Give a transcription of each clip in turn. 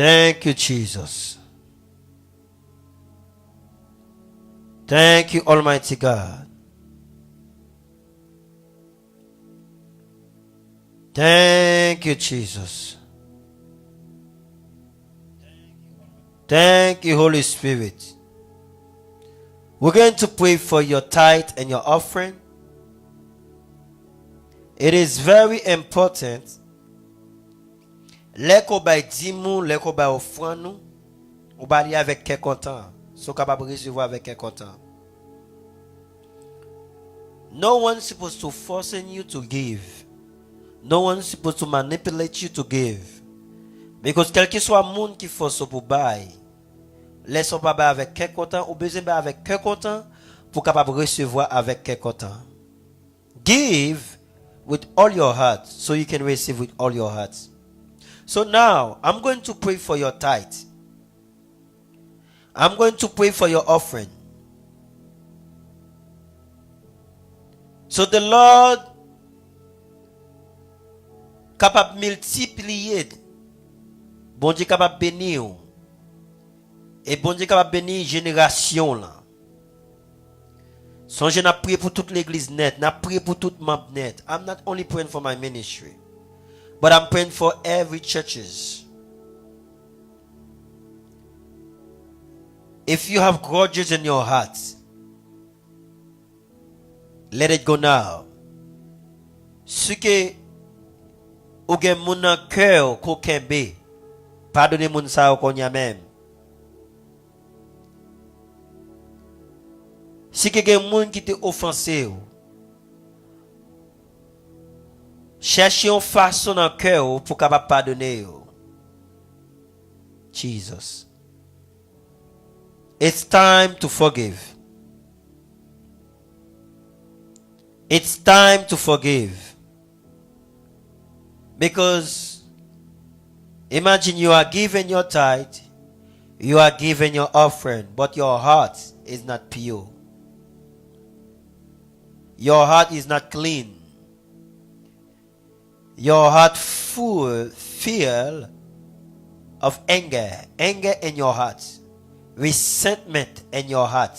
Thank you, Jesus. Thank you, Almighty God. Thank you, Jesus. Thank you, Holy Spirit. We're going to pray for your tithe and your offering. It is very important. Les ko bay dimou, les ko bay offrande nous, ou ba li avec quel content, so capable recevoir avec quel content. No one's supposed to force you to give. No one's supposed to manipulate you to give. Because quel que soit monde qui force pour bail, laisse pas bail avec quel content ou besoin bail avec quel content pour capable recevoir avec quel content. Give with all your heart so you can receive with all your heart. So now, I'm going to pray for your tithe. I'm going to pray for your offering. So the Lord capable multiplier. Bon Dieu capable bénir. Et bon Dieu capable bénir génération là. Songez n'a prié pour toute l'église net, n'a prié pour tout membre net. I'm not only praying for my ministry, but I'm praying for every churches. If you have grudges in your heart, let it go now. Ce que ou gen moun nan cœur ko kembe, pardonnez moun sa ou konya même. Si que gen moun qui te offensé ou, cherchez une façon dans le cœur pour capable pardonner. Jesus. It's time to forgive. It's time to forgive. Because imagine you are giving your tithe, you are giving your offering, but your heart is not pure. Your heart is not clean. Your heart full of anger in your heart, resentment in your heart.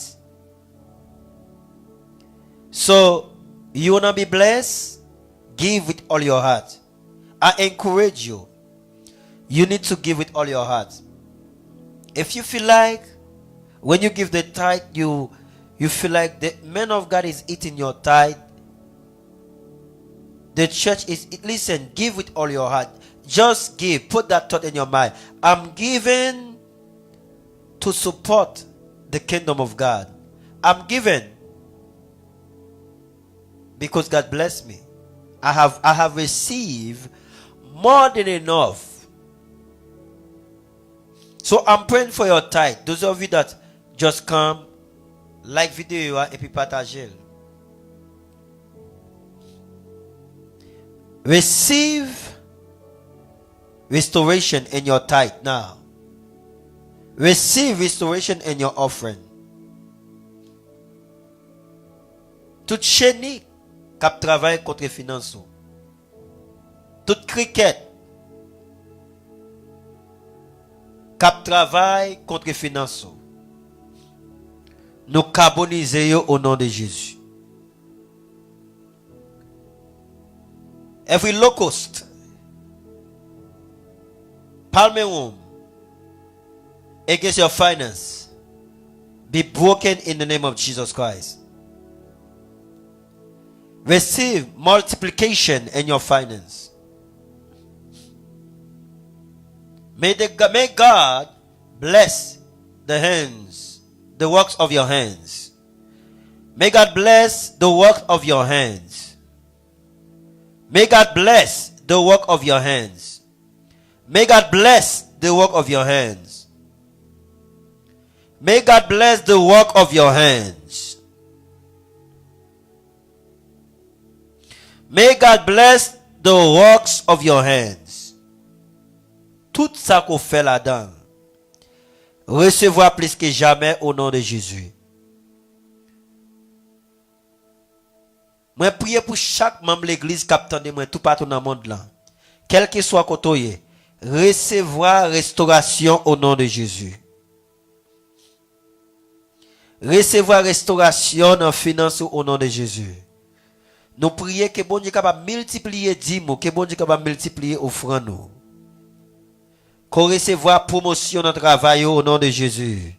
So you wanna be blessed? Give with all your heart. I encourage you. You need to give with all your heart. If you feel like when you give the tithe, you feel like the man of God is eating your tithe. The church is, listen, give with all your heart. Just give. Put that thought in your mind. I'm giving to support the kingdom of God. I'm giving because God blessed me. I have received more than enough. So I'm praying for your tithe. Those of you that just come, like video et puis partager. Receive restoration in your tithe now. Receive restoration in your offering. Tout chenille qui travaille contre finance. Tout cricket qui travaille contre finance. Nous carbonisons au nom de Jésus. Every locust, palmworm against your finance, be broken in the name of Jesus Christ. Receive multiplication in your finance. May God bless the hands, the works of your hands. May God bless the work of your hands. May God bless the work of your hands. May God bless the work of your hands. May God bless the work of your hands. May God bless the works of your hands. Tout ça qu'on fait là-dedans, recevoir plus que jamais au nom de Jésus. Moi prier pour chaque membre de l'église qui attend moi tout partout dans le monde là. Quel que soit côté, recevoir restauration au nom de Jésus. Recevoir restauration dans finance au nom de Jésus. Nous prions que bon Dieu capable multiplier dîmes, que bon Dieu capable multiplier offrandes nous. Qu'on recevoir promotion dans le travail au nom de Jésus.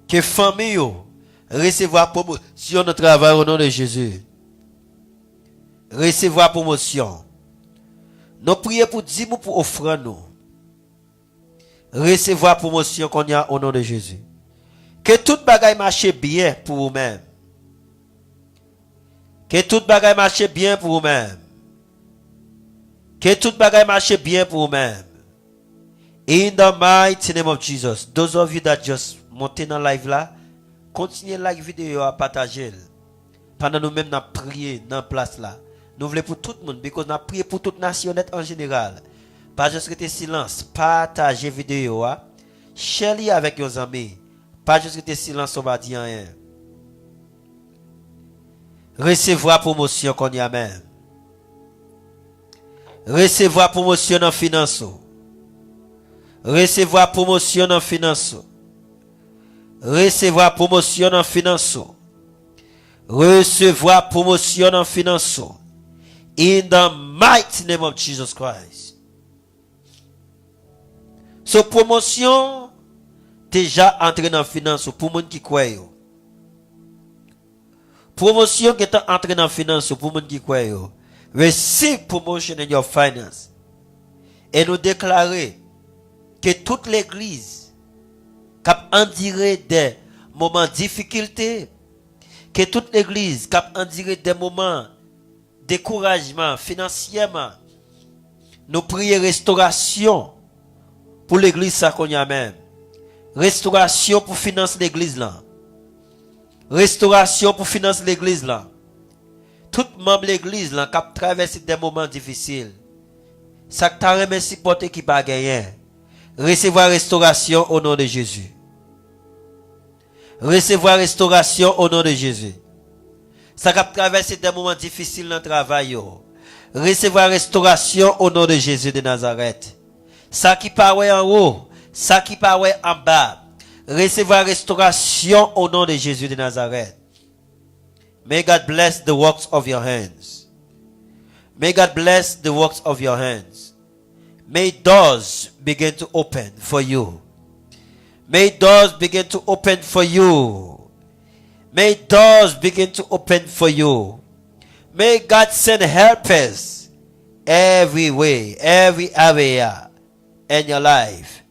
Que famille recevoir promotion dans le travail au nom de Jésus. Recevoir promotion. Nous prions pour dîmes pour offrandes nous. Recevoir promotion qu'on y a au nom de Jésus. Que toute bagaille marche bien pour vous-même. Que toute bagaille marche bien pour vous-même. Que toute bagaille marche bien pour vous-même. In the mighty name of Jesus. Those of you that just monté dans live là, continuez like vidéo à partager. Pendant nous même n'a prié dans place là. Nous voulons pour tout le monde, parce que nous avons prié pour toute nation en général. Pas juste rester silence, partagez vidéo, share avec vos amis. Pas juste rester silence, on va dire rien. Recevoir promotion qu'on y a même. Recevoir promotion en finance. Recevoir promotion en finance. Recevoir promotion en finance. Recevoir promotion en finance. In the mighty name of Jesus Christ. So promotion déjà entré dans finance pour monde qui croit. Promotion qui est entré dans finance pour monde qui croit. Receive promotion in your finance. Et nous déclarer que toute l'église cap enduré des moments de difficulté, que toute l'église cap enduré des moments de découragement financièrement, nous prions restauration pour l'église ça qu'on y a même. Restauration pour financer l'église là. Restauration pour financer l'église là. Tout membre de l'église là qui a traversé des moments difficiles. Ça t'a remercié pour qui pas gagné. Recevoir restauration au nom de Jésus. Recevoir restauration au nom de Jésus. Ça a traversé des moments difficiles dans le travail. Recevoir restauration au nom de Jésus de Nazareth. Ça qui paraît en haut, ça qui paraît en bas. Recevoir restauration au nom de Jésus de Nazareth. May God bless the works of your hands. May God bless the works of your hands. May doors begin to open for you. May doors begin to open for you. May doors begin to open for you. May God send helpers every way, every area in your life.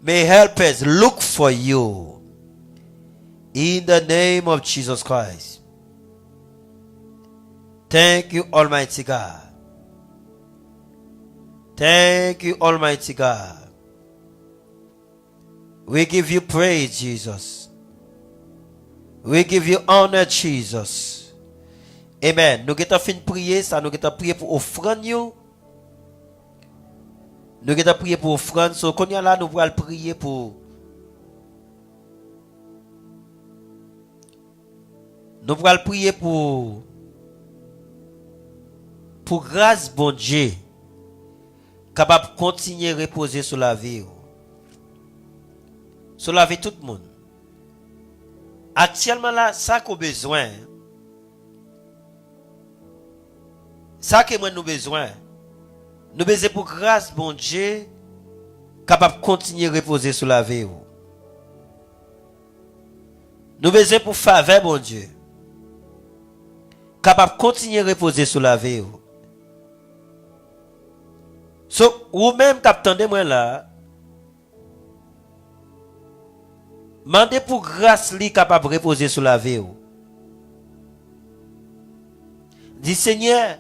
May helpers look for you. In the name of Jesus Christ. Thank you, Almighty God. Thank you, Almighty God. We give you praise, Jesus. We give you honor, Jesus. Amen. Nous avons fini de prier, ça nous avons prié pour offrande. Nous avons prié pour offrande. So, quand là, nous allons prier pour. Nous allons prier pour grâce, bon Dieu, capable de continuer à reposer sur la vie. Sur la vie de tout le monde. Actuellement là, ça qu'on a besoin. Ça que moi nous besoin. Nous besoin pour grâce, bon Dieu, capable de continuer à reposer sur la vie. Nous besoin pour faveur, bon Dieu, capable de continuer à reposer sur la vie. So, ou même t'attendez moi là, mandez pour grâce li capable de reposer sur la vie. Dis Seigneur,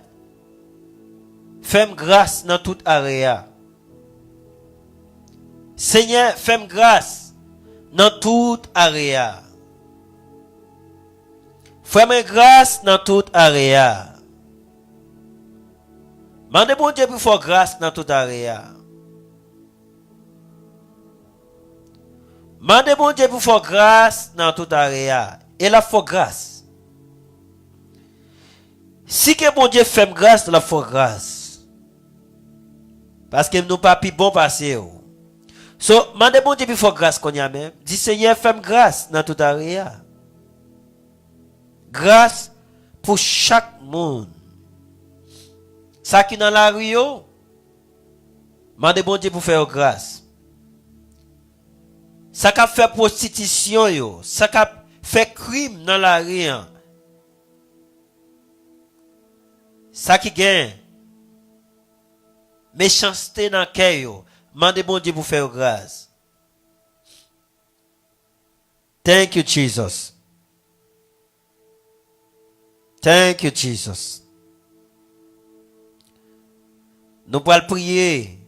fais-moi grâce dans toute area. Seigneur, fais-moi grâce dans toute area. Fais-moi grâce dans toute area. Mandez bon Dieu pour faire grâce dans toute area. Mandez bon Dieu pour faire grâce dans toute area. Et la faut grâce. Si que bon Dieu fait grâce, la faut grâce. Parce que nous pas plus bon passer. So, mandez bon Dieu pour faire grâce qu'on y a même. Dis Seigneur, fais grâce dans toute area. Grâce pour chaque monde. Ça qui dans la rue, mandez bon Dieu pour faire grâce. Ça qui fait prostitution, yo. Ça qui fait crime dans la rue. Ça qui gagne méchanceté dans le cœur. Mandez bon Dieu pour faire grâce. Thank you, Jesus. Thank you, Jesus. Nous allons prier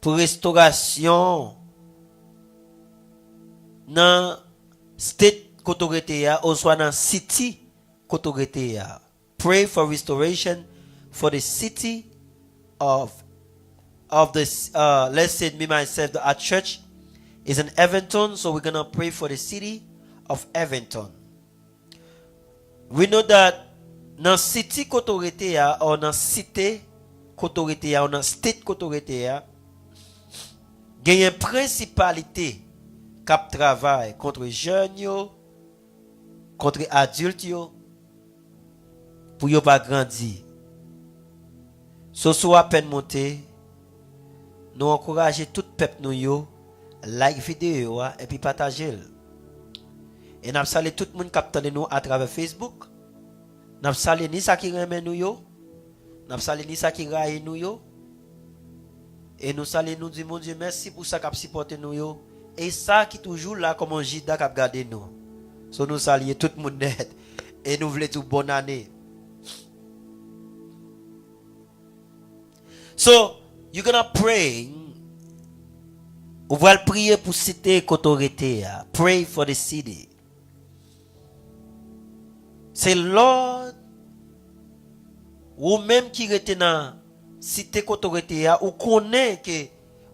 pour restauration dans state autorité ou soit dans city autorité. Pray for restoration for the city of this. Let's say me myself, our church is in Everton, so we're gonna pray for the city of Everton. We know that dans city autorité ou dans cité autorité ou dans state autorité, il y a une principalité qui travaille contre jeunes, contre adultes, pour ne pas grandir. So à peine monté, nous encourageons tout le peuple nous like vidéo et puis partager. Et nous saluons tout le monde qui attend nous à travers Facebook. Nous saluons ni ça qui remet nous nous saluons ni ça qui raille nous et nous saluons nous disons mon Dieu merci pour ça qui supporte nous et ça qui toujours là comme un gida qui garde nous. So nous saluons tout le monde net et nous voulons tout bonne année. So, you're gonna pray. Vous allez prier pour cité autorité. Pray for the city. C'est Lord, ou même qui était dans cité autorité, ou connaît que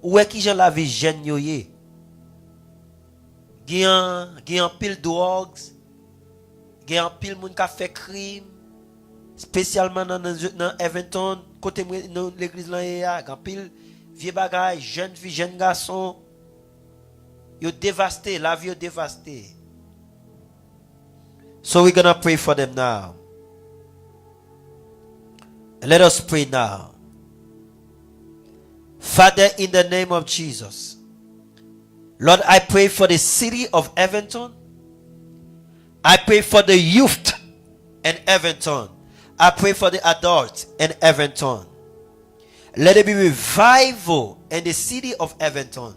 où est qui j'en la vie jeune yoye. Gen pile drogues, gen pile moun qui fait crime, spécialement dans Everton. Côté de l'église là, il y a pile vieux bagaille, jeune fille, jeune garçon, ils dévasté, la vie est dévastée. So we're gonna pray for them now. Let us pray now. Father, in the name of Jesus, Lord, I pray for the city of Everton. I pray for the youth in Everton. I pray for the adults in Everton. Let it be revival in the city of Everton.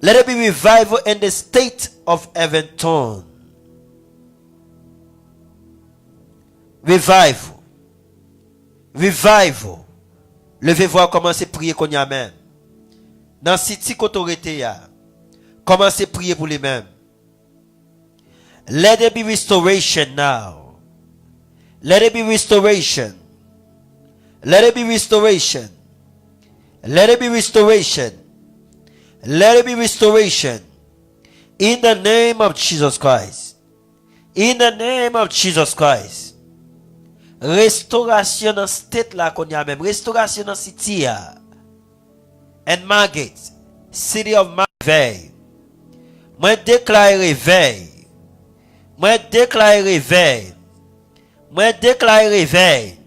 Let it be revival in the state of Everton. Revival. Revival. Levez-vous à commencer à prier qu'on y a même. Dans city autorité, commencez à prier pour les mêmes. Let there be restoration now. Let it be restoration. Let it be restoration. Let it be restoration. Let it be restoration. In the name of Jesus Christ. In the name of Jesus Christ. Restauration dans state là qu'on y a même. Restauration dans city. And Margate. City of Margate. Moi déclare réveil. Moi déclare réveil. Moi déclare réveil.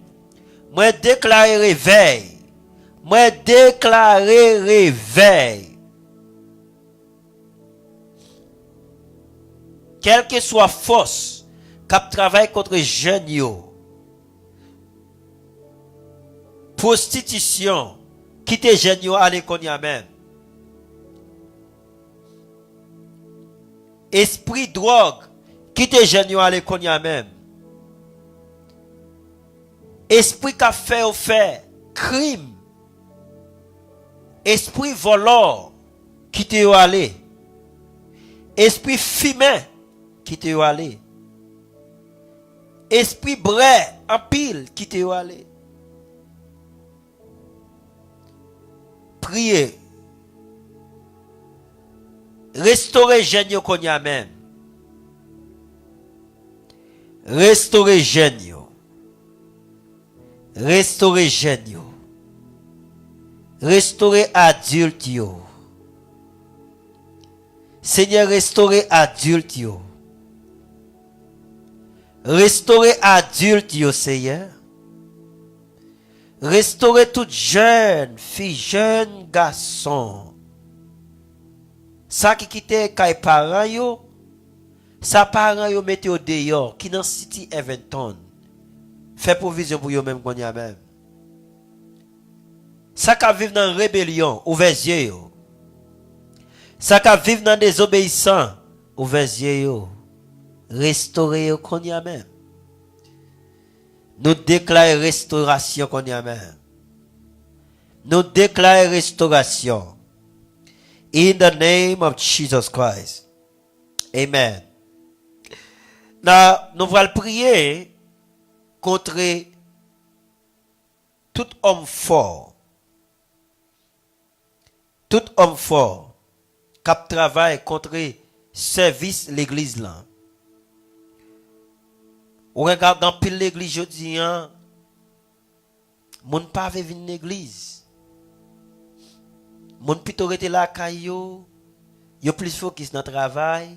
Moi déclare réveil. Moi déclare réveil. Quelle que soit force qui travaille contre jeunes yo, prostitution, quitter jeunes yo aller qu'on y a même. Esprit drogue, quitter jeunes yo aller qu'on y a même. Esprit qui a fait ou fait crime. Esprit voleur qui te yo aller. Esprit fumé qui te yo aller. Esprit brais en pile qui te yo aller. Priez. Restaurer jeune yo qu'on y a même. Restaurer jeune yo. Restaurer jeunes yo. Restaurer adultes yo. Seigneur, restaurer adultes yo. Restaurer adultes yo, Seigneur. Restaurer toute jeune fille, jeune garçon. Ça qui quitte kay parents yo, sa parents yo mette au dehors, qui dans City Everton. Fait provision pour yo même qu'on y a même. Ça qui vivent dans rébellion, ouvert yeux yo. Ça qui vivent dans désobéissance, ouvert yeux yo. Restaurer yo qu'on y a même. Nous déclarons restauration qu'on y a même. Nous déclarons restauration. In the name of Jesus Christ. Amen. Now, nous allons prier contre tout homme fort. Tout homme fort qui travaille contre service l'église là. Ou regarde dans pile l'église jodi an, moun pa ve vin l'église. Moun plutôt rete la kayo, yo plus focus dans travail.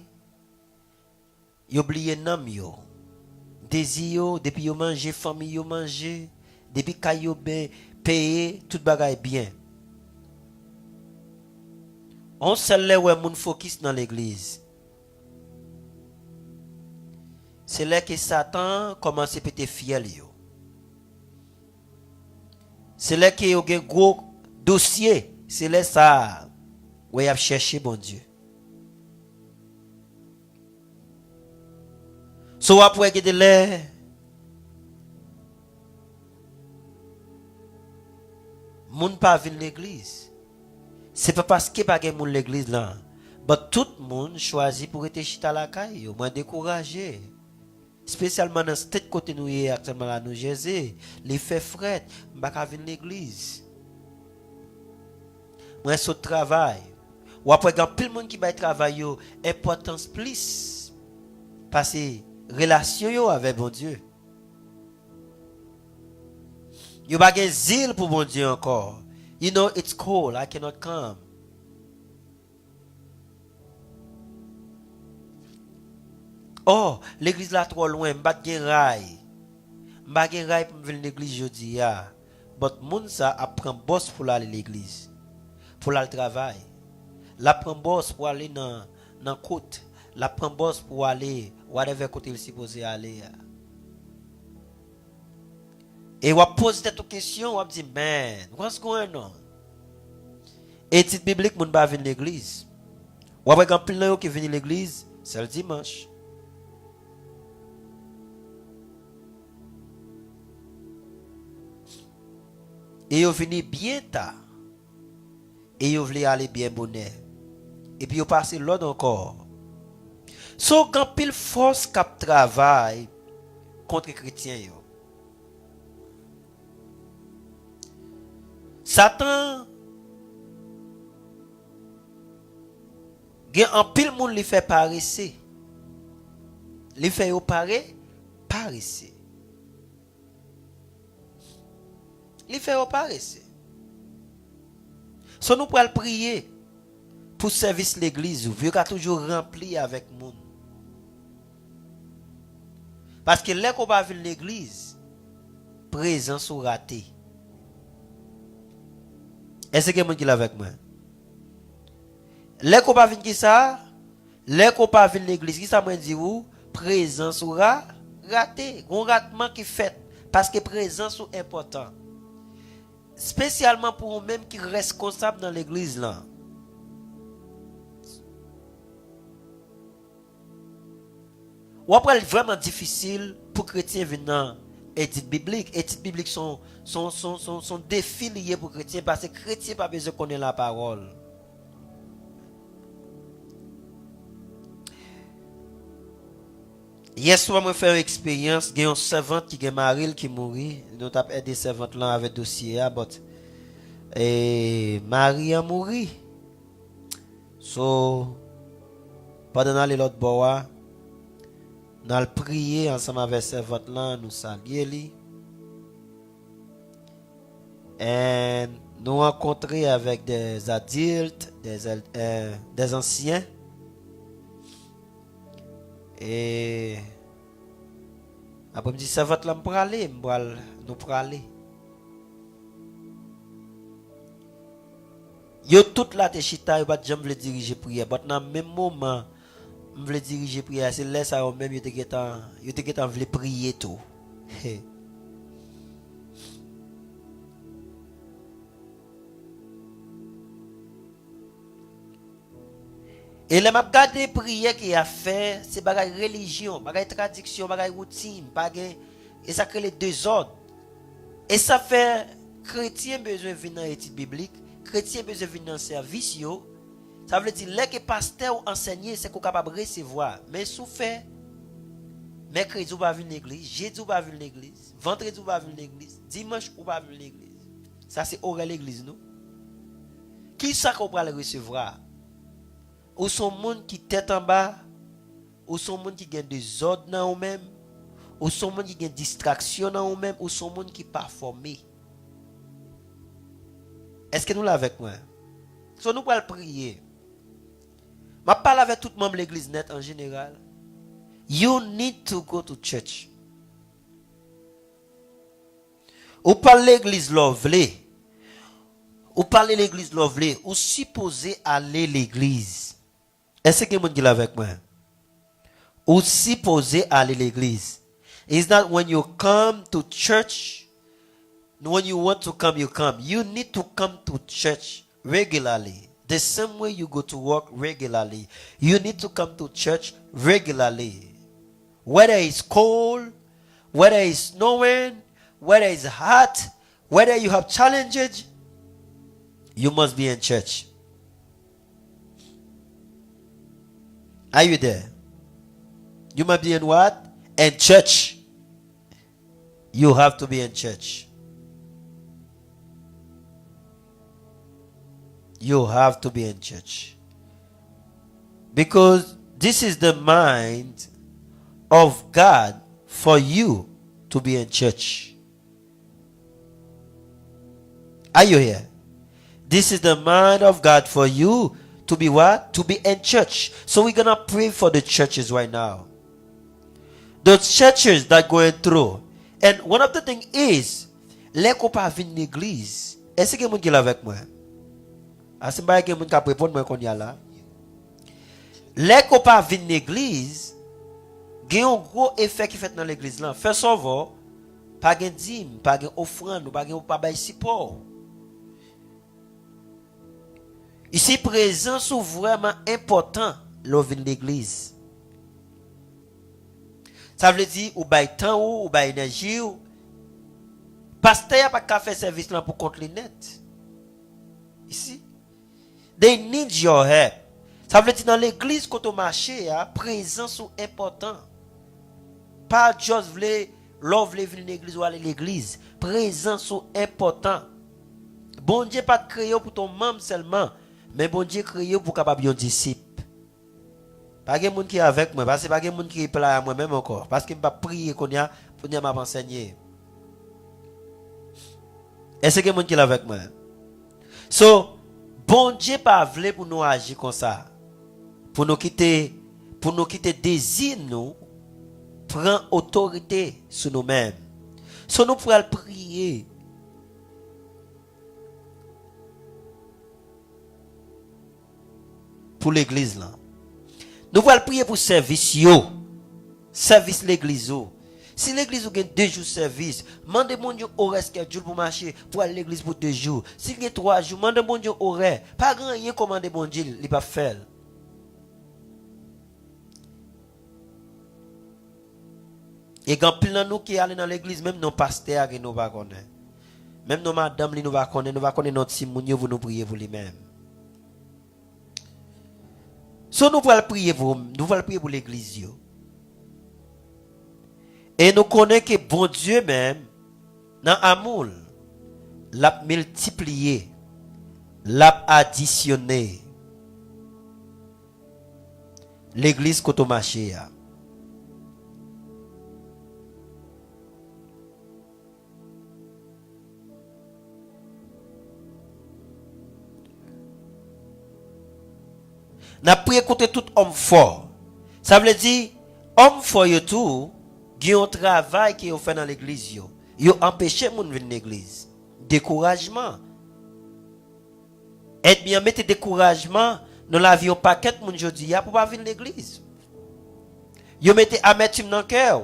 Yo oublié nam yo. Désir yo, depuis yo manger, famille yo manger, depuis kayo ben payer, tout bagay bien. On seul là où moun focus dans l'église. C'est là que Satan commence à péter fiel yo. C'est là que yo gen gros dossier, c'est là ça où y a cherché bon Dieu. So après que de là moun pas vinn l'église. C'est pas parce que pas gen moun l'église là. Mais tout le monde choisit pour être chita la caille, yo moins découragé. Spécialement dans cette côté nous y actuellement là nous Jésus, les fait fret, m'pa ka venir l'église. Moi sur travail. Ou après quand pile monde qui va travailler yo, importance plus parce que relation yo avec bon Dieu. Yo pas gen zèle pour bon Dieu encore. You know it's cold, I cannot come. Oh, l'église là trop loin, m'pa gen ray. M'pa gen ray pour venir l'église jodi ya. But moun sa apprend boss pour aller l'église. Pour aller travail. La prend boss pour aller dans côte. La prend boss pour aller whatever côté il supposé aller. Et on pose cette question, on dit man, what's going on? Étude biblique moun pas venir l'église. Ou après quand plein qui venir l'église, c'est le dimanche. Et yo vini bien tard. Et yo vle aller bien bonheur. Et puis yo passe l'autre encore. So quand pile force cap travail contre chrétien yo. Satan gen en pile moun li fait paresser. Li fait yo paresser. Il fait apparaître. So nous pouvons prier pour service l'église, vu qu'il a toujours rempli avec monde. Parce que là qu'on va venir l'église, présence ou raté. Est-ce que quelqu'un qui est avec moi? Là qu'on va venir qui ça? Là qu'on va venir l'église, qui ça me dit ou présence ou raté, un ratement qui fait parce que présence ou important. Spécialement pour eux-mêmes qui restent responsables dans l'église là. Ou après vraiment difficile pour chrétiens venant études bibliques. Études bibliques sont défis liés pour chrétiens parce que chrétiens pas besoin de connaître la parole. Hier soir, moi faire une expérience, il y a une servante qui est mariée qui mourit. Nous avons aidé servante là avec dossier et Marie a mouru. So pendant les l'autre bois, nous avons prié ensemble avec servante là, nous saluer lui. Et nous rencontrer avec des adultes, des anciens. Et après, me dit, ça va te pour aller, nous pour aller. Yo toute la te chita, yo pas jamais vle diriger prière, mais dans même moment, me vle diriger prière, c'est là ça même yo te getan vle prier tout. Et les m'a gardé prière qui a fait, c'est bagay religion, bagay tradition, bagay routine, bagay et ça crée les désordres. Et ça fait chrétien besoin venir dans l'étude biblique, chrétien besoin venir dans service yo. Ça veut dire les que pasteur enseigner c'est qu'on capable recevoir, mais sous fait mercredi ou pas venir l'église, jeudi ou pas venir l'église, vendredi ou pas venir l'église, dimanche ou pas venir l'église. Ça c'est oral l'église nous. Qui ça qu'on va le recevoir? Ou son monde qui tête en bas, ou son monde qui gagne des ordres dans eux-mêmes, ou son monde qui gagne distraction dans eux-mêmes, ou son monde qui pas formé. Est-ce que nous l'avons avec moi? So nous allons prier. Je parle avec tout le monde de l'église net en général. You need to go to church. Ou parle l'église lovely. Ou parle l'église lovely. Ou supposé aller l'église. Est-ce que vous êtes avec moi? Ou supposé aller l'église. It's not when you come to church. When you want to come, you come. You need to come to church regularly. The same way you go to work regularly. You need to come to church regularly. Whether it's cold, whether it's snowing, whether it's hot, whether you have challenges, you must be in church. Are you there? You must be in what? In church. You have to be in church. You have to be in church. Because this is the mind of God for you to be in church. Are you here? This is the mind of God for you to be what? To be in church. So we're going to pray for the churches right now. Those churches that going through. And one of the things is, les qu'on pas venir l'église. Est-ce que vous êtes avec moi? Est-ce que vous êtes répondre moi qu'on y a là? Les qu'on pas venir l'église, il y a un gros effet qui fait dans l'église là. Fait savoir, pas de dîme, pas de offrande, pas de support. Ici, présence est vraiment important lors de l'église. Ça veut dire, ou bail temps, ou bail énergie. Pasteur n'a pas qu'à faire service là pour contre les net. Ici. They need your help. Ça veut dire, dans l'église, quand on marche, présence est important. Pas juste venir à l'église ou aller à l'église. Présence est important. Bon Dieu pas créé pour ton membre seulement. Mais bon Dieu créé pour capable un disciple. Pas de monde qui est avec moi, parce que pas de monde qui est là à moi-même encore, parce que je pas prier qu'on y a pour y m'enseigner. Est-ce que monde qui est avec moi? So, bon Dieu pas voulu pour nous agir comme ça. Pour nous quitter désir nous prend autorité sur nous-mêmes. So nous pourrons prier. Pour l'église là. Nous allons prier pour service yo. Service l'église yo. Si l'église a 2 jours de service, demandez mon Dieu horaire schedule pour marcher pour aller à l'église pour 2 jours. Si il y a 3 jours, demandez mon Dieu horaire. Pas grand rien commander mon Dieu, il pas faire. Et quand plein nous qui allons dans l'église, même nos pasteurs qui nous pas connaître. Même nos madame nous pas connaître notre simonio vous nous prier pour lui-même. So nous allons prier pour l'église. Et nous connaissons que bon Dieu même, dans l'amour, l'a multiplié, l'a additionné. L'église qu'on marché. N'a prié contre tout homme fort. Ça veut dire, homme fort yo tout, qui ont un travail qui ont fait dans l'église yo. Yo empêché moun venir dans l'église. Découragement. Et bien mettez découragement dans la vie au paquet moun jodi pour pas venir dans l'église. Yo mettez amertume dans le cœur.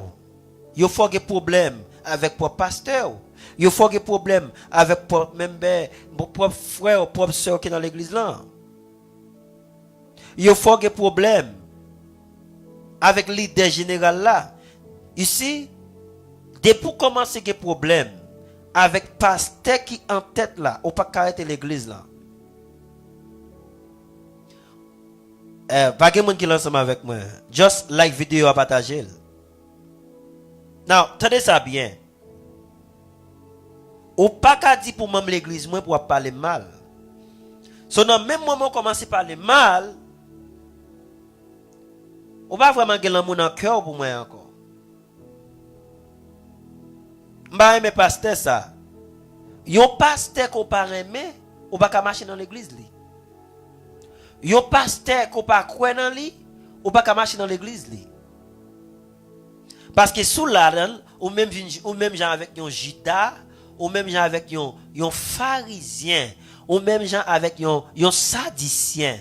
Yo faut des problèmes avec propre pasteur. Yo faut des problèmes avec même propre frère, propre sœur qui dans l'église là. Yo faut des problèmes avec leader général là. Ici, depuis commencer des problèmes avec pasteur qui en tête là, ou pas arrêter l'église là. Pas de monde qui lance avec moi. Just like vidéo à partager. Now, tenez ça bien. Ou pas qu'à dire pour même l'église moi pour parler mal. So dans même moment commencer à parler mal, ou pas vraiment gagner l'amour dans cœur pour moi encore. M'ba aimer pasteur ça. Yon pasteur qu'on pas aimer, ou pas qu'à marcher dans l'église li. Yon pasteur qu'on pas croire dans lui, ou pas qu'à marcher dans l'église li. Parce que sous la ou même gens avec yon Judas, ou même gens avec yon pharisien, ou même gens avec yon sadicien.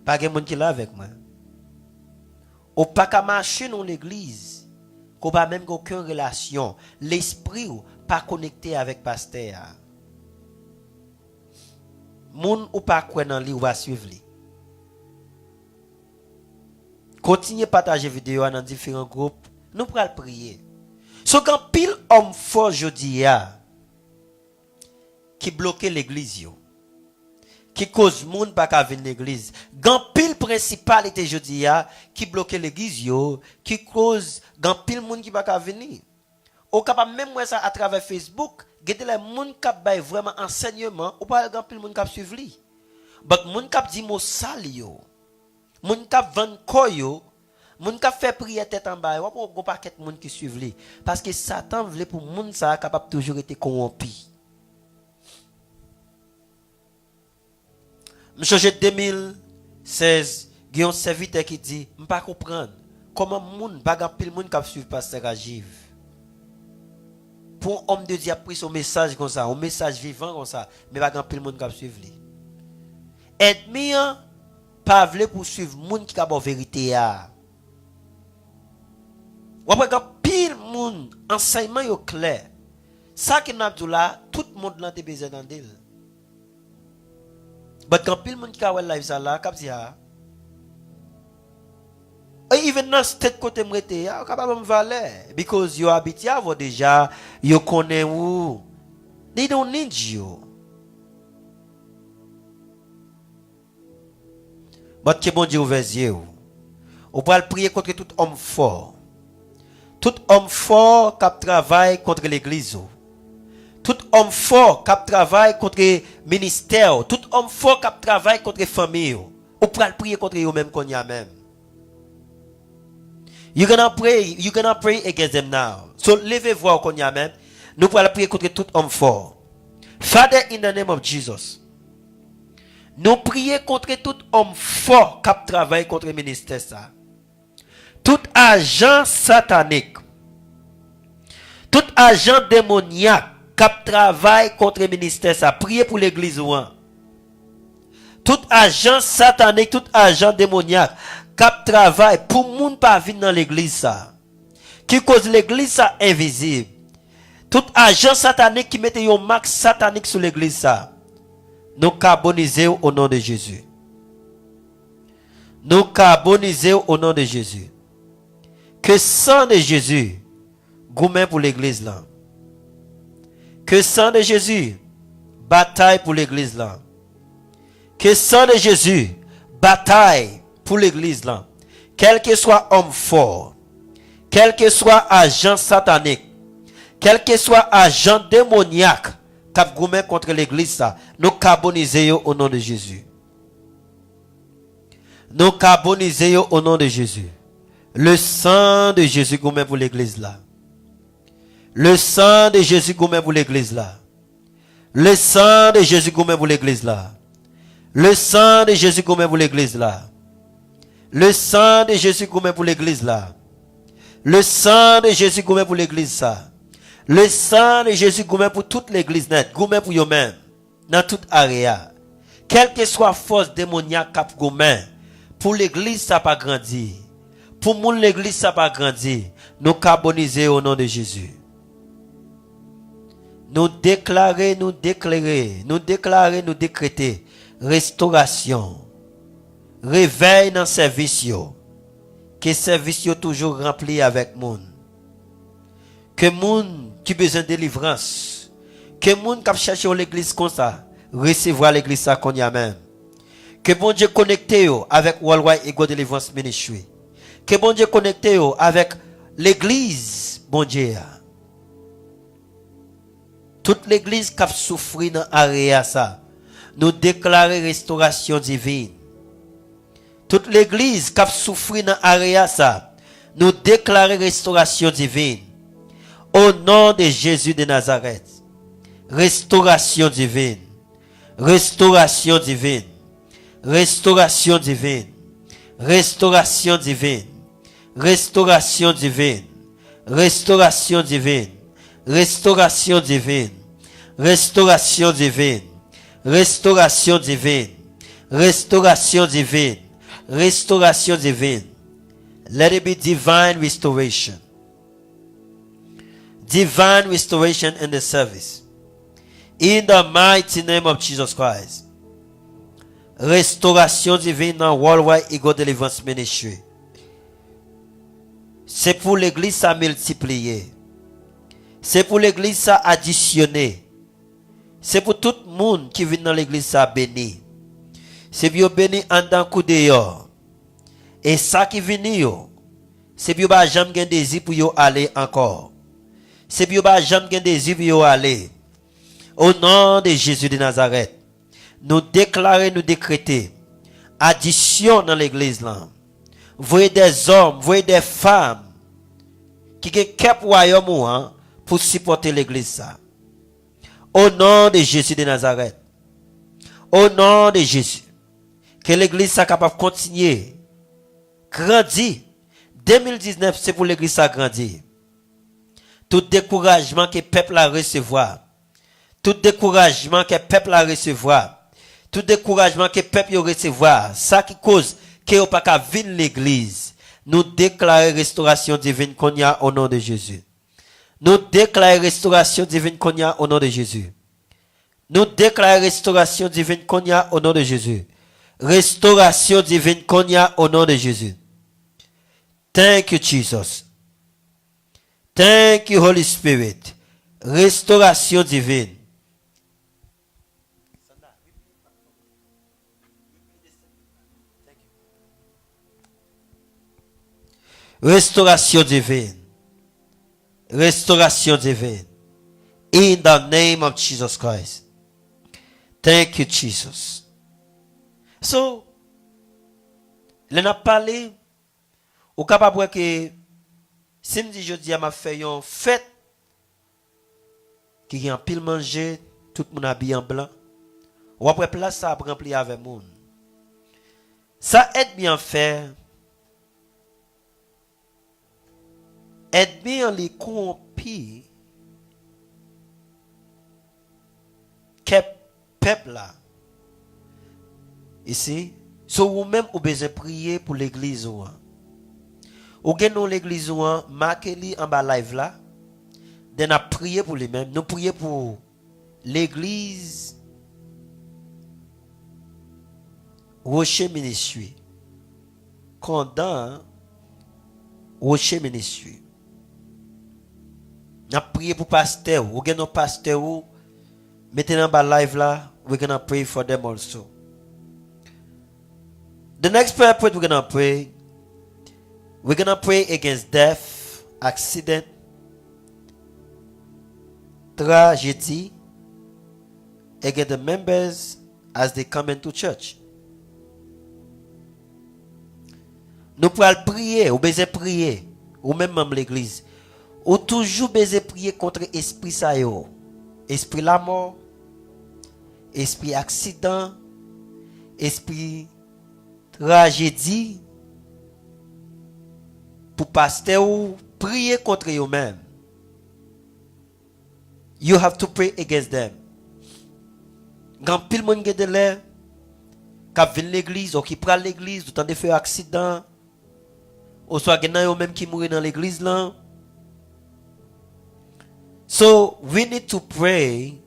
Pas de monde qui là avec moi. Ou pas qu'à marcher dans l'église, qu'on pas même aucune relation, l'esprit ou pas connecté avec pasteur. Moun ou pas quoi dans lui ou va suivre lui. Continuez à partager vidéo dans différents groupes, nous pourrons prier. So quand pile homme fort jodi qui bloque l'église yo, qui cause moun pas ka venir l'église. Gan pile principalité jodi qui bloque l'église yo, qui cause gan pile moun qui pas ka venir. Ou capable même moi ça à travers Facebook, gete les moun k'ap bay vraiment enseignement, ou pas gan pile moun k'ap suivre li. But moun k'ap di mo sal yo. Moun k'ap vend koyo, moun k'ap fait prière tête en bas, ou pas paquet moun qui suivre li parce que Satan veut pour moun ça capable toujours être corrompu. Monsieur 2016, il y a un serviteur qui dit, je ne pas comprendre comment moun bagan pile moun k'ap suivre pasteur Agiv. Pour homme de Dieu a pris son message comme ça, un message vivant comme ça, mais bagan pile moun k'ap suivre li. Ennemi pas vle pour suivre moun qui ka bon vérité a. Ou après pile moun enseignement yo clair. Ça qui n'a tout là, tout le monde là te besoin d'entendre. Mais quand pile monde qui a live ça là, cap si a. Et even dans cette côté m'rete ya, capable me valer because you habite ya vo déjà, you connais où. They don't need you. Mais que bon Dieu ouvre les yeux. On va prier contre tout homme fort. Tout homme fort qui travaille contre l'église. Tout homme fort qui travaille contre le ministère. Tout homme fort qui travaille contre la famille. On va prier contre eux même qu'on y a même. You're gonna pray against them now. So levez-vous qu'on y a même. Nous allons prier contre tout homme fort. Father, in the name of Jesus. Nous prions contre tout homme fort qui travaille contre le ministère ça. Tout agent satanique. Tout agent démoniaque qui travaille contre le ministère ça. Priez pour l'église ouan. Tout agent satanique, tout agent démoniaque qui travaille pour moun pas venir dans l'église ça. Qui cause l'église ça invisible. Tout agent satanique qui mette un marque satanique sur l'église ça. Nous carbonisons au nom de Jésus. Nous carbonisons au nom de Jésus. Que sang de Jésus gourmet pour l'église là. Que sang de Jésus bataille pour l'église là. Que sang de Jésus bataille pour l'église là. Quel que soit homme fort, quel que soit agent satanique, quel que soit agent démoniaque, cap gourmet contre l'église ça, nous carbonisons au nom de Jésus. Nous carbonisons au nom de Jésus. Le sang de Jésus gourmet pour l'église là. Le sang de Jésus gourmet pour l'église là. Le sang de Jésus gourmet pour l'église là. Le sang de Jésus qu'on met pour l'église là. Le sang de Jésus qu'on met pour l'église là. Le sang de Jésus qu'on met pour l'église ça. Le sang de Jésus qu'on met pour toute l'église net. Qu'on met pour eux-mêmes. Dans toute area. Quelle que soit force démoniaque cap gomen. Pour l'église ça pas grandi. Pour mon l'église ça pas grandi. Nous carboniser au nom de Jésus. Nous déclarer, nous décréter restauration. Réveil dans service yo. Que service yo toujours rempli avec monde. Que monde qui besoin de délivrance. Que monde qui cherche l'église comme ça, recevoir l'église ça qu'on y a même. Que bon Dieu connecte yo avec Worldwide Ego Deliverance Ministry. Que bon Dieu connecte yo avec l'église bon Dieu. Toute l'église qui a souffert dans l'area ça, nous déclarer restauration divine. Toute l'église qui a souffert dans l'area ça, nous déclarer restauration divine. Au nom de Jésus de Nazareth. Restauration divine. Restauration divine. Restauration divine. Restauration divine. Restauration divine. Restauration divine. Restauration divine. Restauration divine. Restauration divine. Restauration divine. Restauration divine. Let it be divine restoration. Divine restoration in the service. In the mighty name of Jesus Christ. Restauration divine dans Worldwide Ego Deliverance Ministry. C'est pour l'église à multiplier. C'est pour l'église à additionner. C'est pour tout le monde qui vient dans l'église à bénir. C'est pour bénir en tant que dehors. Et ça qui vient, c'est pour pas jamais gagner désir pour yo aller encore. C'est pour pas jamais gagner désir pour yo aller. Au nom de Jésus de Nazareth, nous déclarer, nous décréter addition dans l'église là. Voyez des hommes, voyez des femmes qui ont cap royaume pour supporter l'église ça. Au nom de Jésus de Nazareth. Au nom de Jésus. Que l'église soit capable de continuer. Grandir. 2019, c'est pour l'église à grandir. Tout découragement que le peuple a recevoir. Tout découragement que le peuple a recevoir. Tout découragement que le peuple a recevoir. Ça qui cause qu'il n'y a pas qu'à venir l'église. Nous déclarons restauration divine qu'on y a au nom de Jésus. Nous déclarons restauration divine qu'on y a au nom de Jésus. Nous déclarons restauration divine qu'on y a au nom de Jésus. Restauration divine qu'on y a au nom de Jésus. Thank you, Jesus. Thank you, Holy Spirit. Restauration divine. Restauration divine. Restauration divine. In the name of Jesus Christ. Thank you, Jesus. So, l'on a parlé, ou capable que, si me dit je dis à ma fait une fête, qui a un pile manger, tout le monde habillé en blanc, ou après place ça rempli avec monde. Ça aide bien faire. Aide bien les corrompus que peuple là. Ici, so ou même ou besoin prier pour l'église ou. Ou gen non l'église ou marquez li en bas live là. Den a prier pour lui même, nous prier pour l'église Rocher Ministry. Condamn Rocher Ministry. N'a prié pour pasteur, ou gen non pasteur ou mettez en bas live là, we're going to pray for them also. The next prayer point we're going to pray against death, accident, tragedy, against the members as they come into church. Nous pouvons prier, ou besoin prier, ou même l'église. Ou toujours besoin prier contre esprit ça yo. Esprit la mort, esprit accident, esprit tragédie pour pasteur ou prier contre eux-mêmes. You have to pray against them. Quand pile monde de l'air qui vient l'église ou qui prend l'église, tout temps de faire accident, ou soit que eux même qui mourent dans l'église là. So we need to pray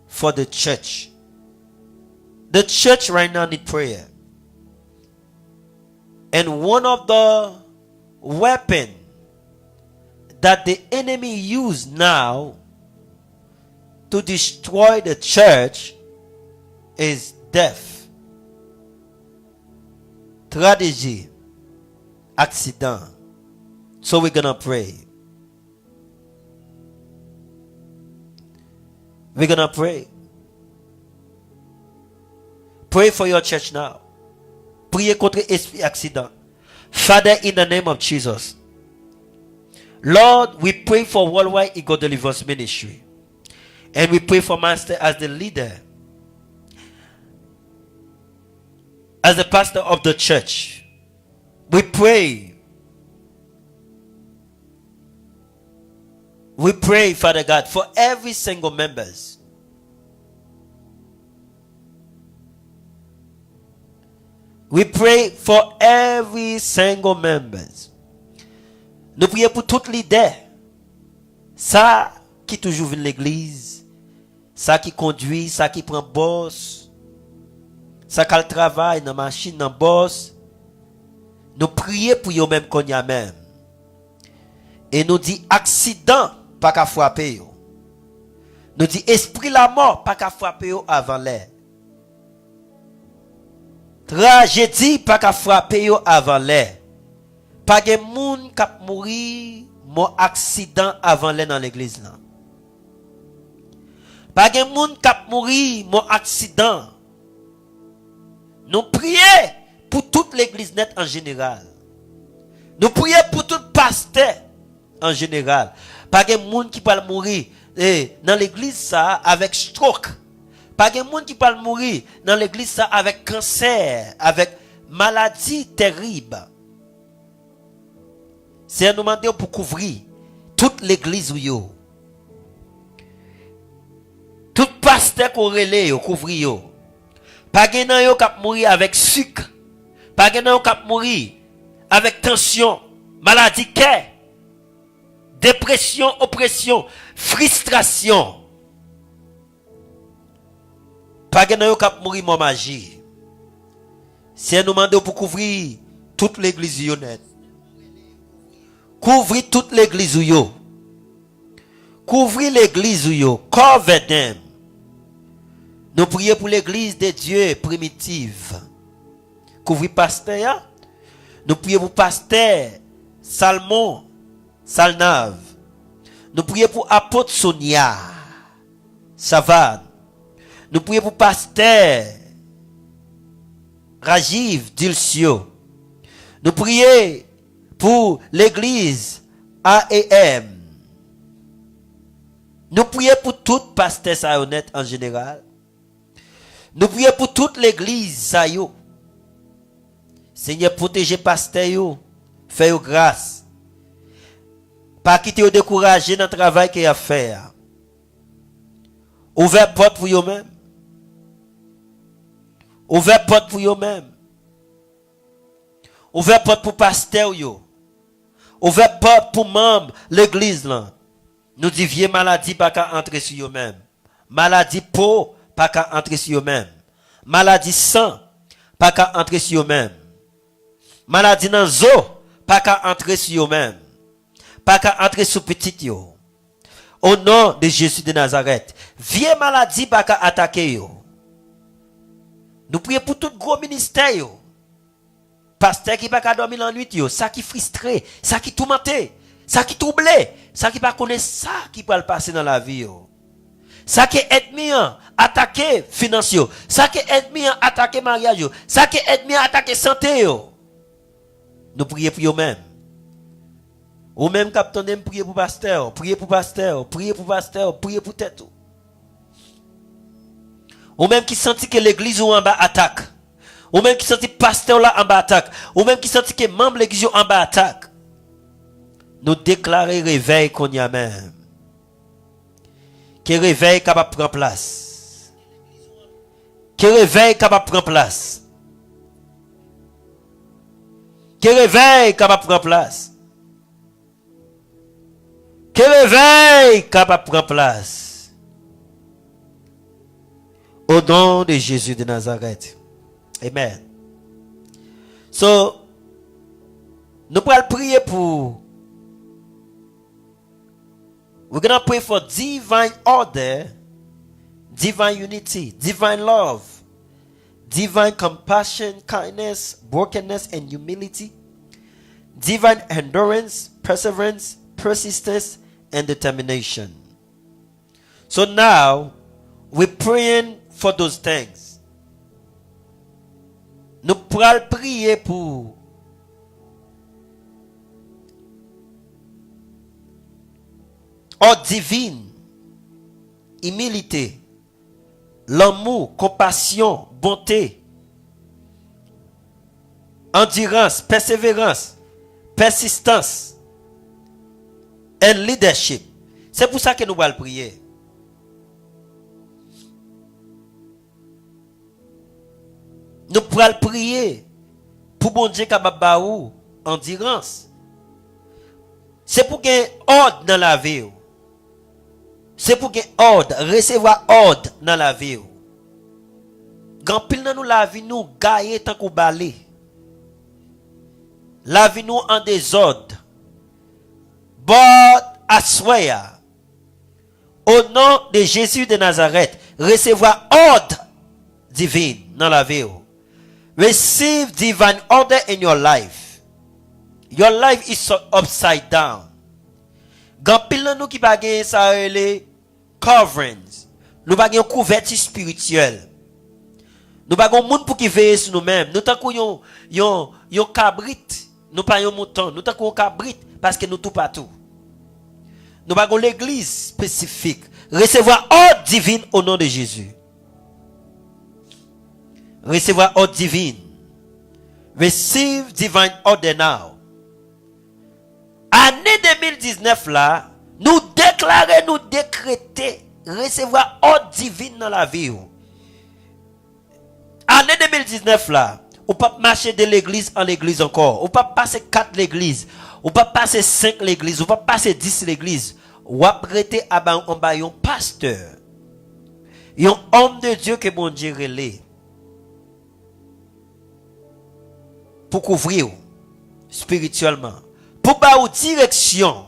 for the church. The church right now need prayer. And one of the weapons that the enemy use now to destroy the church is death, tragedy, accident. So we're gonna pray. We're gonna pray. Pray for your church now. Priez contre esprit accident. Father, in the name of Jesus, Lord, we pray for Worldwide Eagle Deliverance Ministry. And we pray for Master as the leader, as the pastor of the church. We pray. We pray, Father God, for every single members. We pray for every single members. Nous prions pour tout leader. Ça qui toujours vient l'église, ça qui conduit, ça qui prend boss, ça qui travaille dans la machine, dans boss. Nous prions pour eux même qu'on y a même. Et nous dit accident pas qu'à frapper yo. Nous dit esprit la mort pas qu'à frapper yo avant l'air. Tragédie pas qu'à frapper yo avant l'air. Pas de monde qui mourir mon accident avant l'air dans l'église là. Pas de monde qui mourir mon accident. Nous prions pour toute l'église nette en général. Nous prions pour tout pasteur en général. Pas de monde qui peut mourir dans l'église ça avec stroke. Pas de monde qui peut mourir dans l'église ça avec cancer, avec maladie terrible. C'est un demandé pour couvrir toute l'église ou yo. Tout pasteur qu'on relève yo couvrir yo. Pas de nan yo k'ap mourir avec sucre. Pas de nan yo k'ap mourir avec tension, maladie cœur, dépression, oppression, frustration. Pas de nan yo k'ap mourir mon magie. C'est un demandé pour couvrir toute l'église yo net. Couvrir toute l'église ou yo. Couvrir l'église ou yo. Cover them. Nous prions pour l'église de Dieu primitive. Couvrir pasteur. Nous prions pour pasteur Salmon Salnave. Nous prions pour apôtre Sonia Savane. Nous prions pour pasteur Rajiv Dilsio. Nous prions pour l'église AEM. Nous prions pour tout pasteur sayonet en général. Nous prions pour toute l'église sayo. Seigneur, protégez pasteur yo. Fais-yo grâce. Pas quitter ou décourager dans le travail qu'il y a à faire. Ouvrez porte pour eux-mêmes. Ouvrez porte pour eux-mêmes. Ouvrez porte pour pasteur yo. Ouvrez porte pour membres l'église là. Nous dit vieux maladie pas qu'à entrer sur eux-mêmes. Maladie peau pas qu'à entrer sur eux-mêmes. Maladie sang pas qu'à entrer sur eux-mêmes. Maladie dans zo pas qu'à entrer sur eux-mêmes. Pas qu'à entrer sur petit yo. Au nom de Jésus de Nazareth, vieux maladie pas qu'à attaquer yo. Nous prions pour tout gros ministère yo. Pasteur qui pas qu'à dormir la nuit yo, ça qui frustré, ça qui tourmenté, ça qui troublé, ça qui pas connaît ça qui peut le passer dans la vie yo. Ça qui ennemi attaquer financier, ça qui ennemi attaquer mariage yo, ça qui ennemi attaquer santé yo. Nous prions pour eux même. Ou même capitaine aime prier pour pasteur, prier pour pasteur, prier pour pasteur, prier pour tête ou même qui sentit que l'église ou en bas attaque. ou même qui senti pasteur là en bas attaque, ou même qui senti que membre l'église en bas attaque. Nous déclarer réveil qu'on y a même. Que réveil capable prendre place. Que réveil capable prendre place. Que réveil capable prendre place. Que réveil capable prendre place. Au nom de Jésus de Nazareth. Amen. So, nous allons prier pour. We're going to pray for divine order, divine unity, divine love, divine compassion, kindness, brokenness, and humility, divine endurance, perseverance, persistence, and determination. So now, we're praying for those things. Nous pourrons prier pour ordre divine, humilité, l'amour, compassion, bonté, endurance, persévérance, persistance, and leadership. C'est pour ça que nous allons prier. Nous pourrons prier pour bon Dieu capable de endurance. C'est pour qu'il y ait ordre dans la vie. C'est pour qu'il y ait ordre, recevoir ordre dans la vie. Quand pile dans nous la vie nous gagne tant qu'on balai. La vie nous en désordre. But I swear, au nom de Jésus de Nazareth, recevoir ordre divin dans la vie. Receive divine order in your life. Your life is so upside down. Quand pile nous qui pa gen ça les coverings, nous pa gen couverture spirituelle. Nous pa gen monde pour qui veille sur nous-mêmes. Nous tant yon cabrit, nous pas yon mouton, nous tant qu'on cabrit parce que nous tout partout. Nous pa gen l'église spécifique. Recevoir ordre divine au nom de Jésus. Recevoir ordre divine. Receive divine order now. Année 2019 là, nous déclarer, nous décréter, recevoir ordre divine dans la vie. Année 2019 là, ou pas marcher de l'église en l'église encore, ou pas passer 4 l'église, ou pas passer 5 l'église, ou pas passer 10 l'église, ou prêter à un pasteur, un homme de Dieu que bon Dieu relève. Pour couvrir spirituellement, pour avoir direction,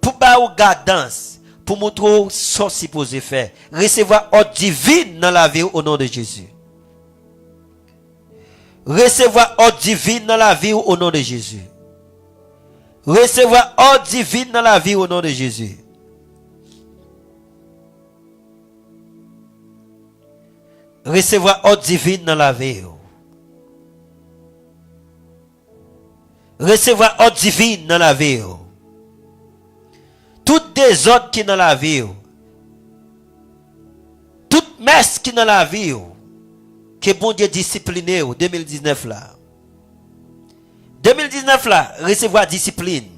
pour avoir guidance, pour montrer ce qui supposé faire, recevoir ordre divine dans la vie au nom de Jésus. Recevoir ordre divine dans la vie au nom de Jésus. Recevoir ordre divine dans la vie au nom de Jésus. Recevoir ordre divine dans la vie. Recevoir ordre divine dans la vie. Tout désordre qui est dans la vie. Toute messe qui est dans la vie. Que bon Dieu discipliné 2019 là. 2019 là, recevoir discipline.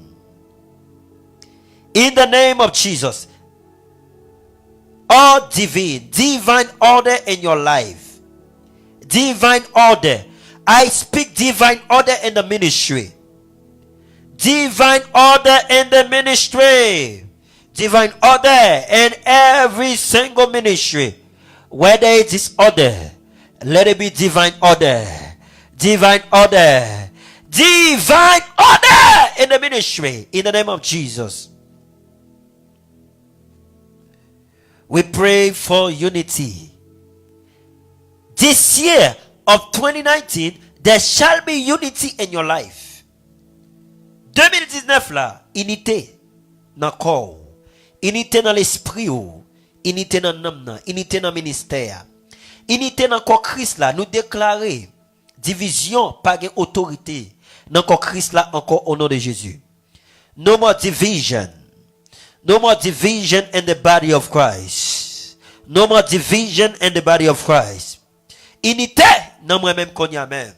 In the name of Jesus. All divine order in your life. Divine order. I speak divine order in the ministry. Divine order in the ministry. Divine order in every single ministry. Whether it is order, let it be divine order. Divine order. Divine order in the ministry. In the name of Jesus. We pray for unity. This year of 2019, there shall be unity in your life. 2019 là, unité dans le corps, unité dans l'esprit, unité dans l'âme, unité dans le ministère, unité dans le corps Christ là, nous déclarer division par autorité dans le corps Christ là encore au nom de Jésus. No more division. No more division in the body of Christ. No more division in the body of Christ. Unité dans moi-même qu'on y a même.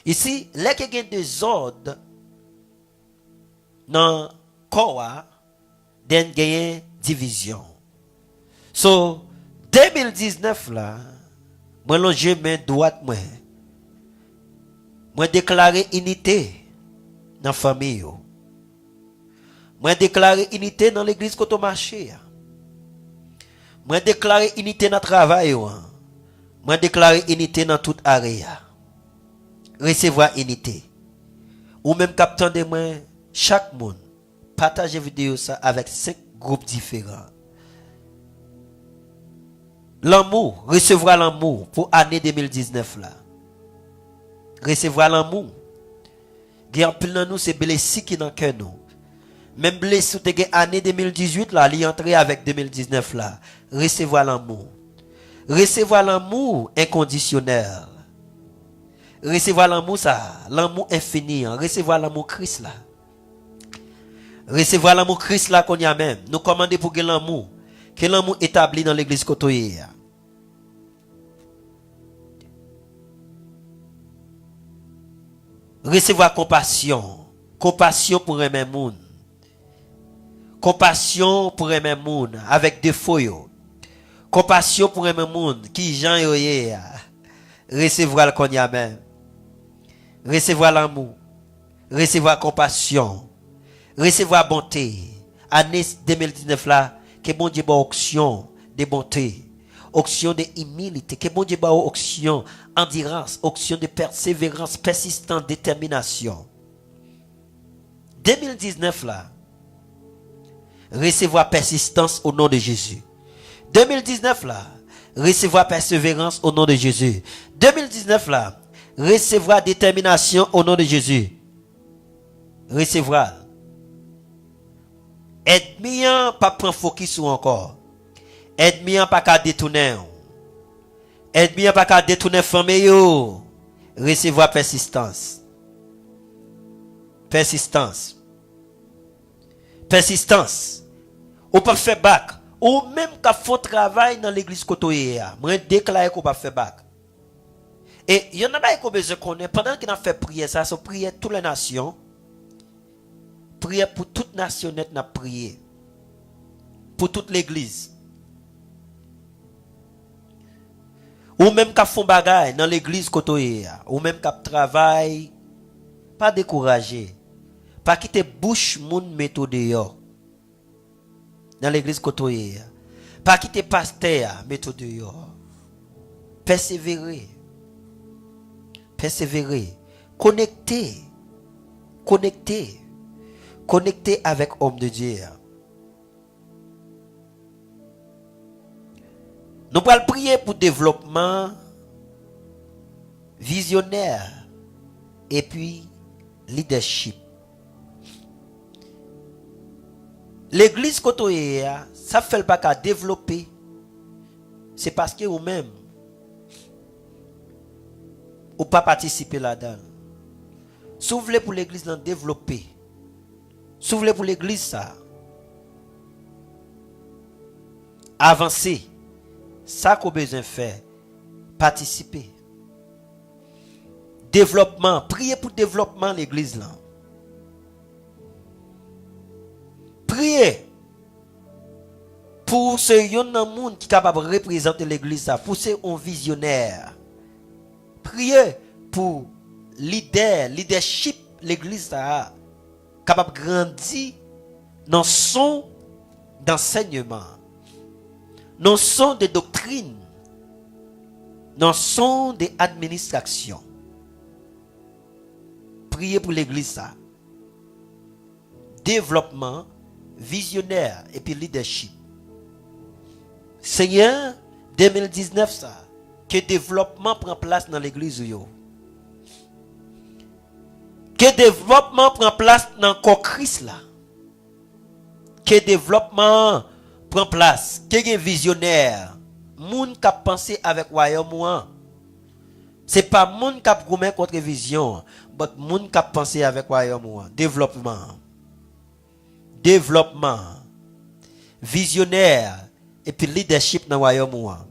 Ici, les qui ont des ordres dans corps, den gagne division. So 2019 là, moi longe main droite moi déclarer unité dans famille yo. Moi déclarer unité dans l'église côté marché. Moi déclarer unité dans travail yo. Moi déclarer unité dans toute area. Recevoir unité. Ou même captant de moi chaque monde partager vidéo ça avec 5 groupes différents. L'amour, recevoir l'amour pour année 2019 là. Recevoir l'amour. Il y a plein de nous c'est blessé qui dans cœur nous. Même blessé te année 2018 là, li entrer avec 2019 là. Recevoir l'amour. Recevoir l'amour inconditionnel. Recevoir l'amour ça, l'amour infini, recevoir l'amour Christ là. Recevoir l'amour Christ là qu'on y a même. Nous commander pour que l'amour établi dans l'église kotoye. Recevoir compassion, compassion pour aimer monde. Compassion pour aimer monde avec défaut yo. Compassion pour aimer monde qui Jean yo yé. Recevoir le qu'on y a même. Recevoir l'amour, recevoir compassion, recevoir bonté. Année 2019 là, que bon Dieu ba option de bonté, option de humilité, que bon Dieu ba option endurance, option de persévérance, persistance, détermination. 2019 là, recevoir persistance au nom de Jésus. 2019 là, recevoir persévérance au nom de Jésus. 2019 là, recevoir détermination au nom de Jésus. Recevoir. Aide-moi pas prendre focus sur encore. Aide-moi pas qu'à détourner. Aide-moi pas qu'à détourner famille. Recevoir persistance. Persistance. Persistance. Ou pas faire bac. Ou même qu'à faire travail dans l'église kotoye. Moi déclarer qu'on pas faire bac. Et il y en a pas qui besoin connaître pendant qu'il a fait prière ça, c'est prière toutes les nations. Prière pour toute nation net n'a prié. Pour toute l'église. Ou même qui font bagay dans l'église kotoye, ou même qui travaille, pas décourager. Pas quitter bouche moun méthode yo. Dans l'église kotoye. Pas quitter pasteur méthode yo. Persévérer. Persévérer, connecter avec homme de Dieu. Nous allons prier pour développement visionnaire et puis leadership. L'église kotoye, ça fait pas qu'à développer. C'est parce que vous-même ou pas participer là-dedans. Si vous voulez pour l'église d'en développer, si vous voulez pour l'église ça, avancer, ça qu'on besoin faire, participer. Développement, priez pour développement l'église là. Priez pour ce yon monde qui est capable de représenter l'église ça, pour ce un visionnaire. Priez pour leadership l'église ça capable de grandir dans son d'enseignement, dans son de doctrine, dans son de administration. Priez pour l'église ça. Développement, visionnaire et puis leadership. Seigneur, 2019 ça. Que développement prend place dans l'église yo. Que développement prend place dans le corps Christ là. Que développement prend place. Que gen visionnaire. Moun qui pensé avec royaume moi. C'est pas moun qui promet contre vision, mais moun qui pensé avec royaume moi. Développement. Développement. Visionnaire et puis leadership dans royaume moi.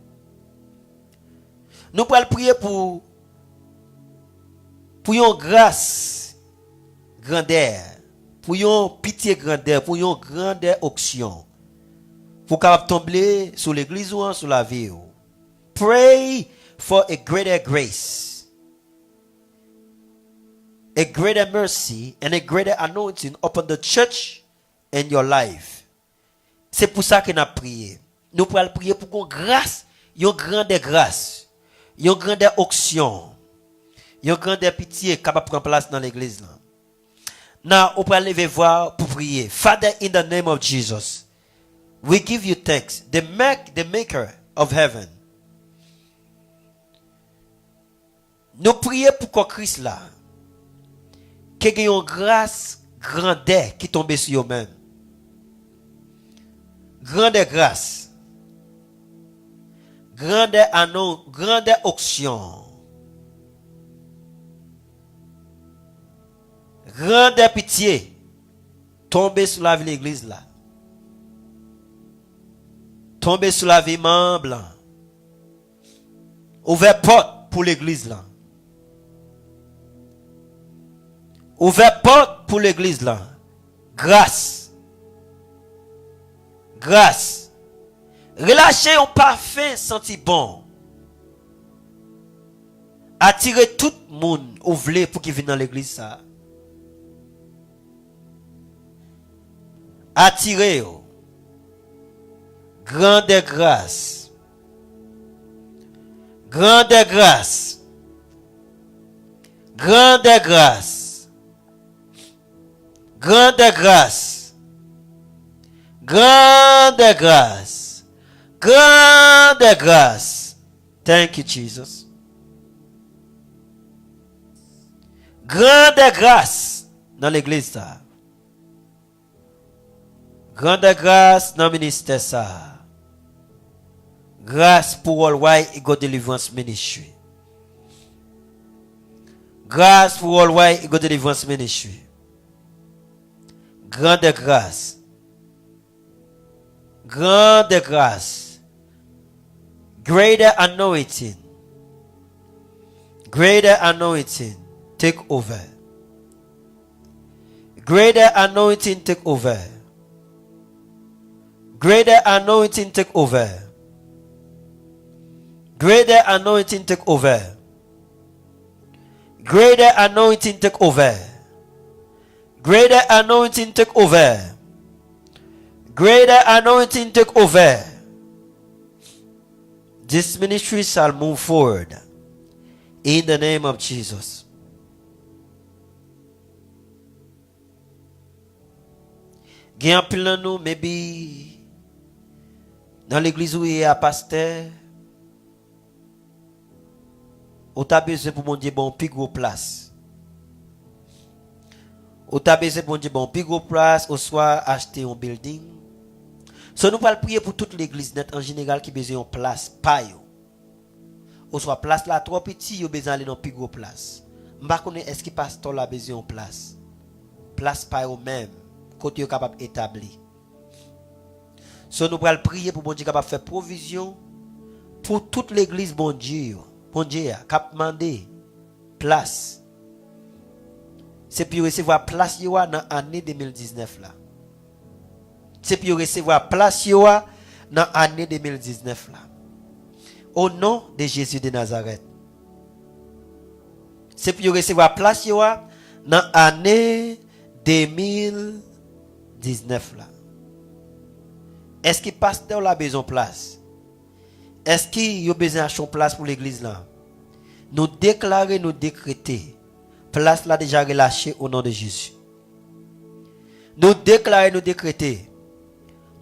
Nous pouvons prier pour une grâce grandeur, pour une pitié grandeur, pour une grandeur option. Pour capable tomber sur l'église ou sur la vie. Pray for a greater grace, a greater mercy, and a greater anointing upon the church and your life. C'est pour ça que nous avons prié. Nous pouvons prier pour une grâce, une grande grâce, une grande onction, une grande pitié capable de prendre place dans l'église. Now, on peut lever voir pour prier. Father, in the name of Jesus, we give you thanks, the maker of heaven. Nous prions pour que Christ là, qu'il y ait une grâce grandeur qui tombe sur eux-mêmes. Grande grâce, grande annonce, grande onction, grande pitié tomber sur la vie de l'église là. Tomber sur la vie membre. Ouvert porte pour l'église là. Ouvert porte pour l'église là. Grâce. Grâce. Relâchez un parfum senti bon. Attirez tout le monde ouvert pour qu'il vienne dans l'église ça. Attirez. Grande grâce. Grande grâce. Grande grâce. Grande grâce. Grande grâce. Grande grâce. Thank you, Jesus. Grande grâce dans l'église ça. Grande grâce dans le ministère ça. Grâce pour Worldwide Eagle Deliverance Ministry. Grâce pour Worldwide Eagle Deliverance Ministry. Grande grâce. Grande grâce. Greater anointing. Greater anointing. Take over. Greater anointing take over. Greater anointing take over. Greater anointing take over. Greater anointing take over. Greater anointing take over. Greater anointing take over. This ministry shall move forward in the name of Jesus. Gen pile nous maybe dans l'église où il y a pasteur. Ou t'as besoin pour mon Dieu bon plus gros place. Ou t'as besoin pour mon Dieu bon plus gros place, ou soit acheter un building. So nous pas prier pour toute l'église net en général qui besoin de place pas yo. Ou soit place là trop petit, yo besoin aller dans plus gros place. M'pa connait est-ce que pasteur là besoin de place. Place pas yo même côté yo capable établir. So nous pas prier pour bon Dieu capable faire provision pour toute l'église bon Dieu. Bon Dieu, cap mandé place. C'est pour recevoir place yo dans année 2019 là. C'est pour recevoir place yo dans année 2019 là. Au nom de Jésus de Nazareth. C'est pour recevoir place yo dans année 2019 là. Est-ce que pasteur a besoin de place? Est-ce qu'il y a besoin de place pour l'église là? Nous déclarer, nous décréter. Place là déjà relâchée au nom de Jésus. Nous déclarer, nous décréter.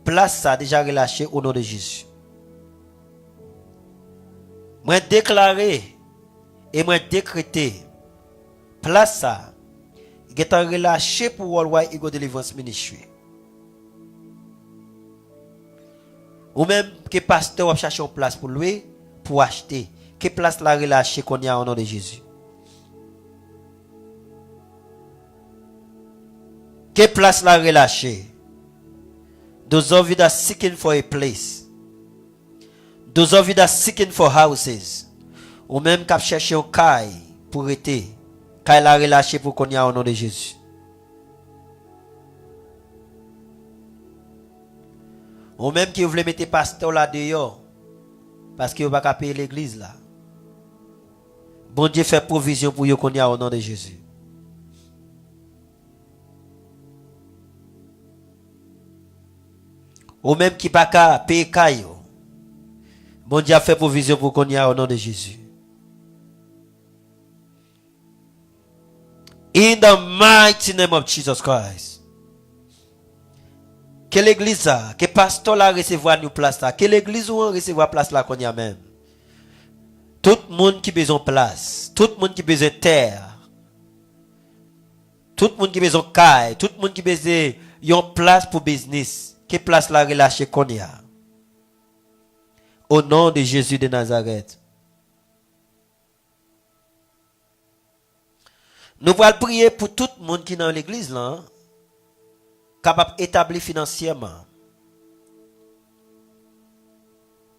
Place ça déjà relâchée au nom de Jésus. Moi déclarer et moi décréter. Place ça est relâchée pour Worldwide Eagle Deliverance Ministry. Ou même que pasteur va chercher une place pour lui, pour acheter. Que place la relâcher qu'on y a au nom de Jésus. Que place la relâcher. Those of you that seeking for a place. Those of you that seeking for houses. Ou même qui cherché un caille pour être. Caille la relâché pour qu'on y a au nom de Jésus. Ou même qui voulait mettre pasteur là dehors. Parce qu'il ne va pas payer l'église là. Bon Dieu fait provision pour vous qu'on y a au nom de Jésus. Ou même qui pas qu'à payer caillou. Bon Dieu a fait provision pour qu'on y a au nom de Jésus. In the mighty name of Jesus Christ. Que l'église là, que pasteur là recevoir une place là, que l'église ou recevoir place là qu'on y a même. Tout le monde qui a besoin de place, tout le monde qui a besoin de terre, tout le monde qui a besoin de caille, tout le monde qui a besoin de place pour business, que place là relâché qu'on y a. Au nom de Jésus de Nazareth. Nous allons prier pour tout le monde qui est dans l'église là, capable d'établir financièrement.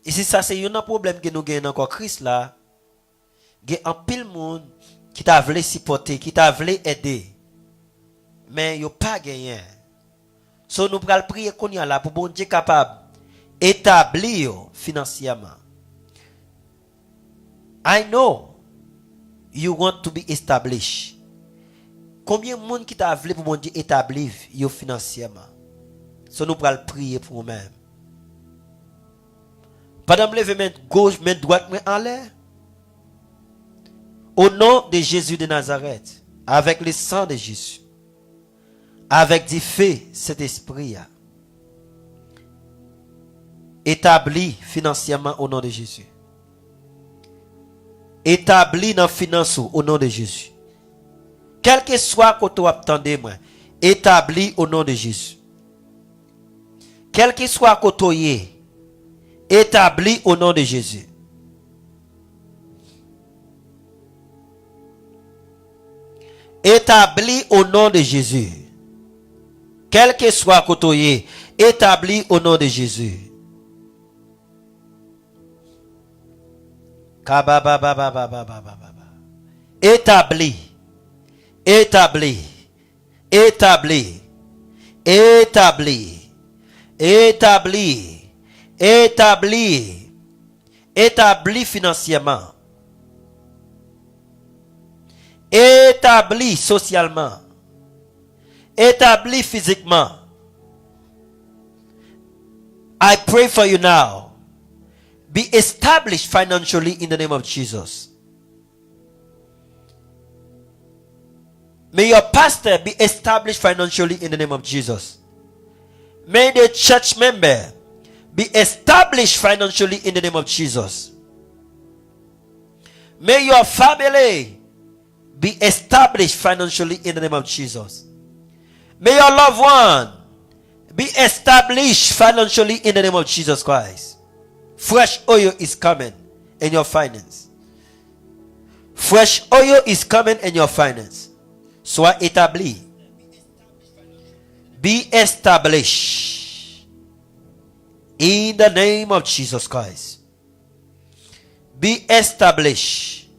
Et si ça c'est un problème que nous avons encore Christ là, il y a un pile monde qui t'a voulu supporter, qui t'a voulu aider, mais il n'a pas gagné. So nous allons prier qu'on y a là pour bon Dieu capable d'établir financièrement. I know you want to be established. Combien de monde qui t'a voulu pour bon Dieu établir financièrement? So nous allons prier pour nous-mêmes. Pendant lever main gauche, main droite, main en l'air. Au nom de Jésus de Nazareth, avec le sang de Jésus, avec du feu, cet esprit, établi financièrement au nom de Jésus. Établi dans la finance au nom de Jésus. Quel que soit que tu attendez, moi, établi au nom de Jésus. Quel que soit que tu es, établi au nom de Jésus. Établi au nom de Jésus. Quel que soit que tu es, établi au nom de Jésus. Établi. Établi. Établi. Établi. Établi. Établi. Établi financièrement. Établi socialement. Établi physiquement. I pray for you now. Be established financially in the name of Jesus. May your pastor be established financially in the name of Jesus. May the church member be established financially in the name of Jesus. May your family be established financially in the name of Jesus. May your loved one be established financially in the name of Jesus Christ. Fresh oil is coming in your finance. Fresh oil is coming in your finance. Sois établi. Be established. In the name of Jesus Christ. Be established.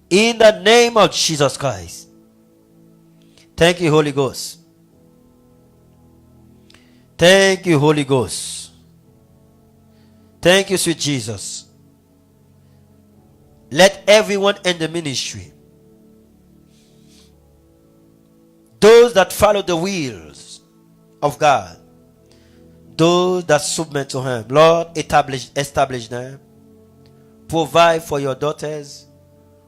In the name of Jesus Christ. Thank you, Holy Ghost. Thank you, Holy Ghost. Thank you, sweet Jesus. Let everyone in the ministry, those that follow the wheels of God, those that submit to Him, Lord, establish them. Provide for your daughters.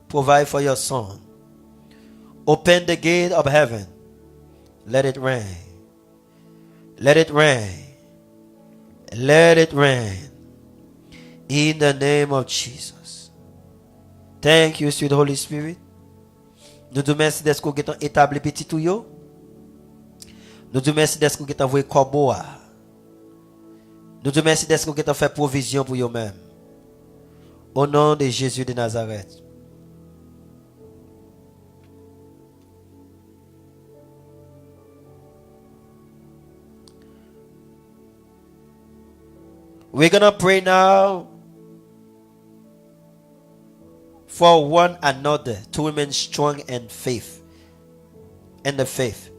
Provide for your son. Open the gate of heaven. Let it rain. Let it rain. Let it rain. In the name of Jesus. Thank you, sweet Holy Spirit. Nous te remercions d'être que vous avez établi petit tout yo. Nous te remercions d'être que vous avez envoyé corbeau. Nous te remercions d'être que vous avez fait provision pour vous-même. Au nom de Jésus de Nazareth. We're going to pray now for one another to remain strong in faith. In the faith.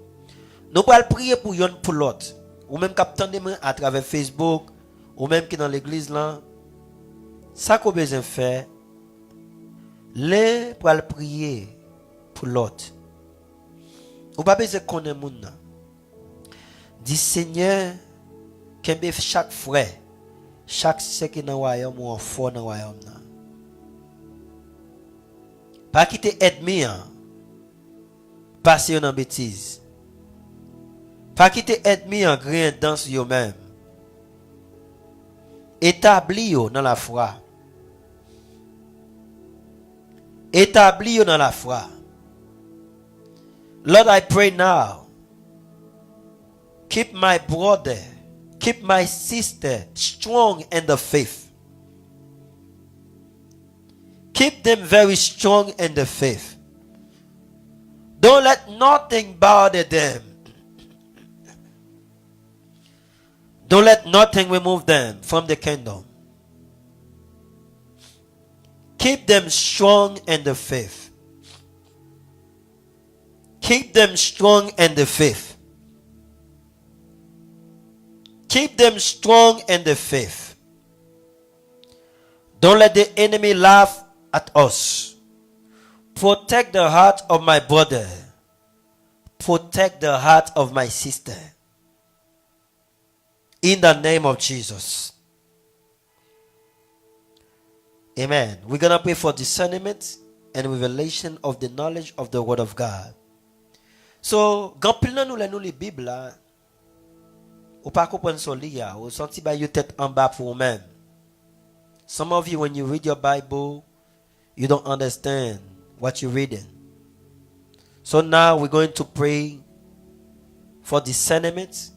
Nous allons prier pour yon pour l'autre. Ou même captain de à travers Facebook, ou même qui dans l'église là. Ça qu'on besoin faire, les pour prier pour l'autre. Ou pas besoin connaître moun nan. Dis Seigneur, kembe chaque frère, chaque sœur qui dans royaume ou enfant dans royaume nan. Pas quitter ennemi hein. Passer dans bêtise. Pas quitter ennemi en grain dans yo même. Établi yo dans la foi. Établi yo dans la foi. Lord, I pray now. Keep my brother, keep my sister strong in the faith. Keep them very strong in the faith. Don't let nothing bother them. Don't let nothing remove them from the kingdom. Keep them strong in the faith. Keep them strong in the faith. Keep them strong in the faith. Don't let the enemy laugh at us. Protect the heart of my brother. Protect the heart of my sister. In the name of Jesus. Amen. We're going to pray for discernment and revelation of the knowledge of the word of God. So, quand nous lisons les Bibles là, ou pas comprendre ça là, ou senti ba yo tête en bas pour vous-même. Some of you when you read your Bible, you don't understand what you're reading. So now we're going to pray for discernment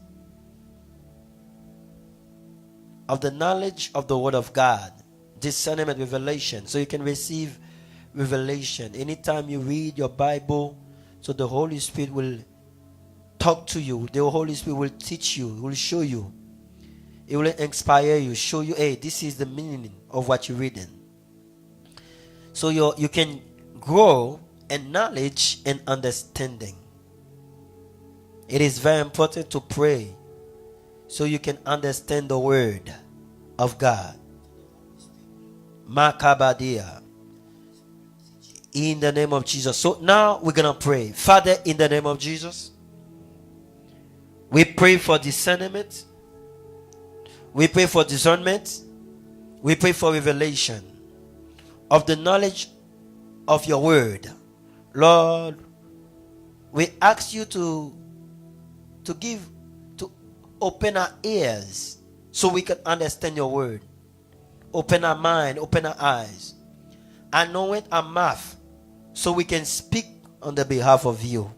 of the knowledge of the word of God. Discernment, revelation. So you can receive revelation. Anytime you read your Bible, so the Holy Spirit will talk to you. The Holy Spirit will teach you, will show you. It will inspire you, show you, hey, this is the meaning of what you're reading. So you can grow in knowledge and understanding. It is very important to pray so you can understand the word of God. Makabadia. In the name of Jesus. So now we're going to pray. Father, in the name of Jesus, we pray for discernment. We pray for discernment. We pray for revelation of the knowledge of your word. Lord, we ask you to open our ears so we can understand your word. Open our mind, open our eyes. Anoint our mouth so we can speak on the behalf of you.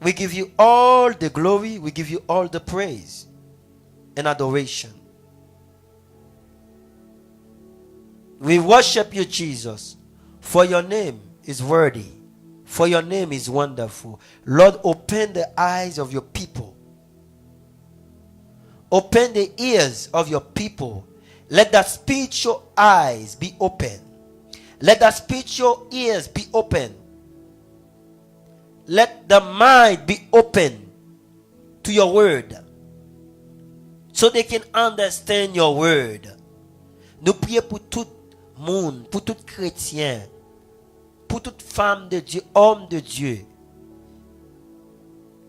We give you all the glory. We give you all the praise and adoration. We worship you, Jesus, for your name is worthy. For your name is wonderful. Lord, open the eyes of your people. Open the ears of your people. Let that spiritual eyes be open. Let that spiritual ears be open. Let the mind be open to your word, so they can understand your word. Nous prions pour tout monde, pour tout chrétien, pour toute femme de Dieu, homme de Dieu.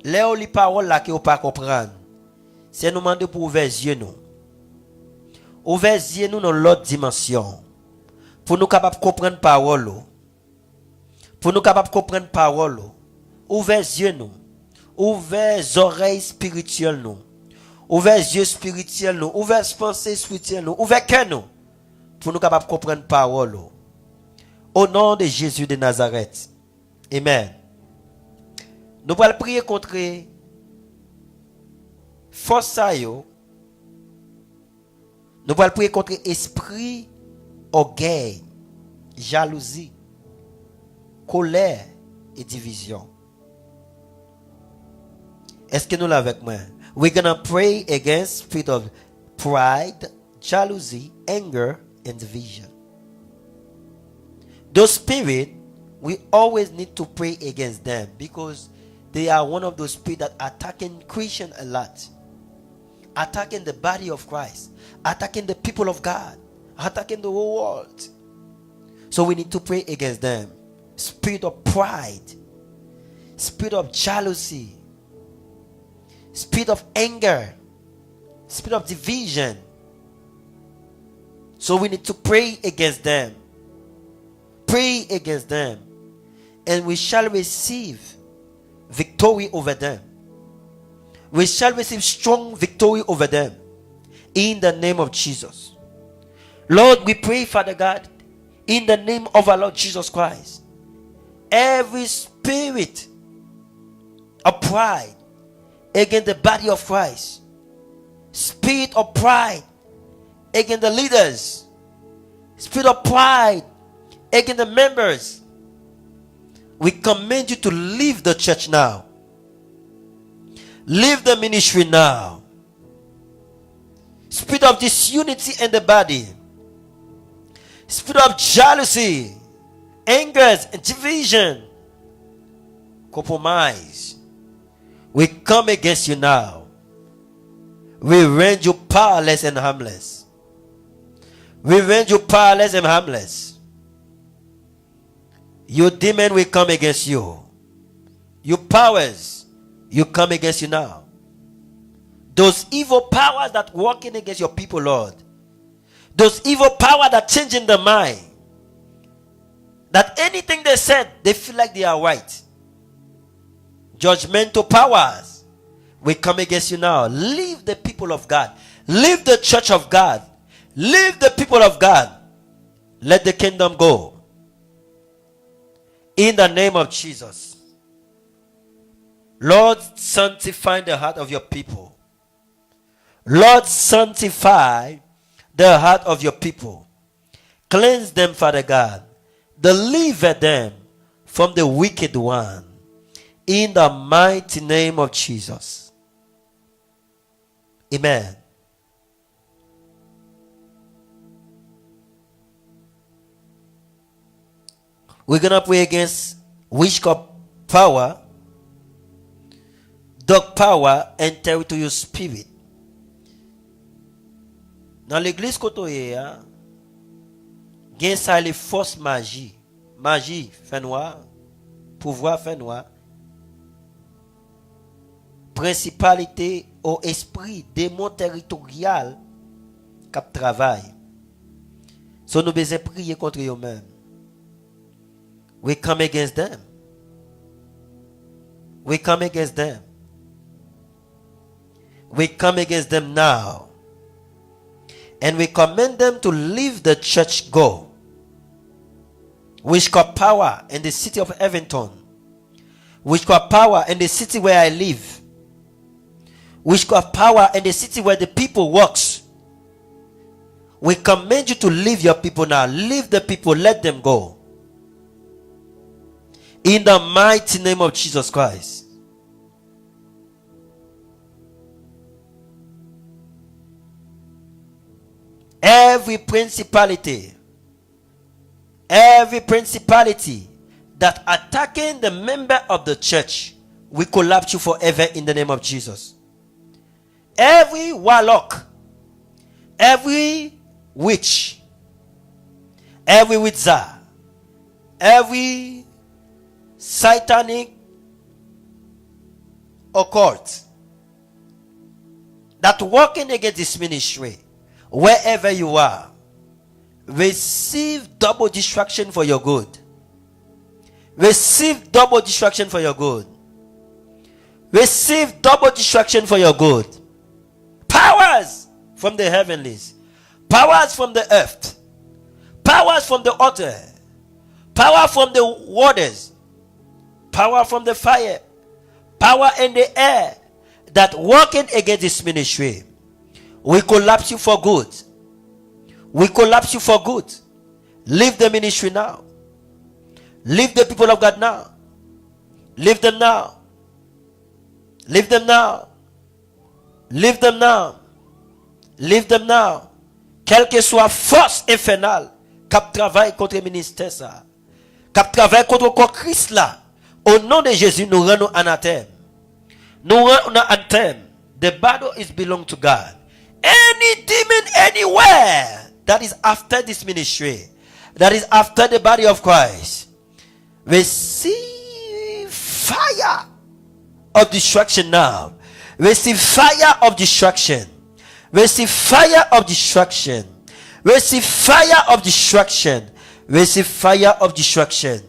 Là où les paroles là que vous pas comprendre, c'est nous demander pour ouvrir les yeux nous. Ouvrir les yeux nous dans l'autre dimension. Pour nous capables de comprendre parole. Pour nous capables de comprendre parole. Ouvrez les yeux nous. Ouvrez les oreilles spirituelles nous. Ouvrez les yeux spirituels nous. Ouvrez les pensées spirituelles nous. Ouvrez le cœur nous. Pour nous capables de comprendre parole. Au nom de Jésus de Nazareth. Amen. Nous allons prier contre force. Nous allons prier contre esprit, orgueil, jalousie, colère et division. Est-ce que nous l'avons avec moi? We're going to pray against spirit of pride, jealousy, anger, and division. Those spirits, we always need to pray against them because they are one of those spirits that attacking Christian a lot, attacking the body of Christ, attacking the people of God, attacking the whole world. So we need to pray against them. Spirit of pride, spirit of jealousy, spirit of anger, spirit of division. So we need to pray against them. Pray against them, and we shall receive victory over them. We shall receive strong victory over them in the name of Jesus. Lord, we pray, Father God, in the name of our Lord Jesus Christ, every spirit of pride against the body of Christ, spirit of pride against the leaders, spirit of pride against the members, we command you to leave the church now. Leave the ministry now. Spirit of disunity in the body, spirit of jealousy, anger, and division, compromise, we come against you now. We render you powerless and harmless. We render you powerless and harmless. Your demon will come against you. Your powers, you come against you now. Those evil powers that working against your people, Lord. Those evil powers that changing the mind. That anything they said, they feel like they are right. Judgmental powers, we come against you now. Leave the people of God. Leave the church of God. Leave the people of God. Let the kingdom go. In the name of Jesus. Lord, sanctify the heart of your people. Lord, sanctify the heart of your people. Cleanse them, Father God. Deliver them from the wicked one. In the mighty name of Jesus. Amen. We're going to pray against witchcraft power, dark power, and territorial spirit. Dans l'église kotoye ya, gen sa les force magie, magie fait noir, pouvoir fait noir, principalité au esprit démon territorial qui travaille. So nous besoin prier contre eux-mêmes. We come against them. We come against them. We come against them now. And we command them to leave the church, go. Witchcraft power in the city of Evanton. Witchcraft power in the city where I live. Witchcraft power in the city where the people works. We command you to leave your people now. Leave the people, let them go. In the mighty name of Jesus Christ. Every principality that attacking the member of the church, we collapse you forever in the name of Jesus. Every warlock, every witch, every wizard, every satanic occult that working against this ministry, wherever you are, receive double destruction for your good. Receive double destruction for your good. Receive double destruction for your good. Powers from the heavenlies, powers from the earth, powers from the altar, power from the waters, power from the fire, power in the air that working against this ministry, we collapse you for good. We collapse you for good. Leave the ministry now. Leave the people of God now. Leave them now. Leave them now. Leave them now. Leave them now. quelle que soit force infernale, qui travaille contre le ministère, ça, qui travaille contre le corps Christ là, au nom de Jésus, nous rendons anathème. Nous rendons anathème. The battle is belong to God. Any demon anywhere that is after this ministry, that is after the body of Christ, receive fire of destruction now. Receive fire of destruction. Receive fire of destruction. Receive fire of destruction. Receive fire of destruction.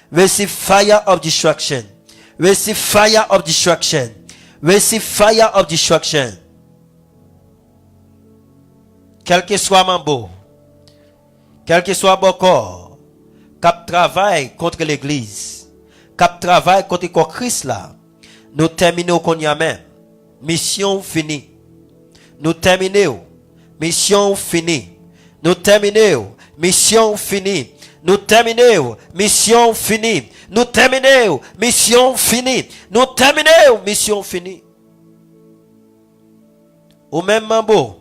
Receive fire of destruction. Receive fire of destruction. Receive fire of destruction. Quel que soit Mambo, quel que soit Boko, qui travaille contre l'église, qui travaille contre le Christ là, nous terminons qu'on y a même. Mission finie. Nous terminons. Mission finie. Nous terminons. Mission finie. Nous terminons. Mission finie. Nous terminons. Mission finie. Nous terminons. Mission finie. Ou même Mambo.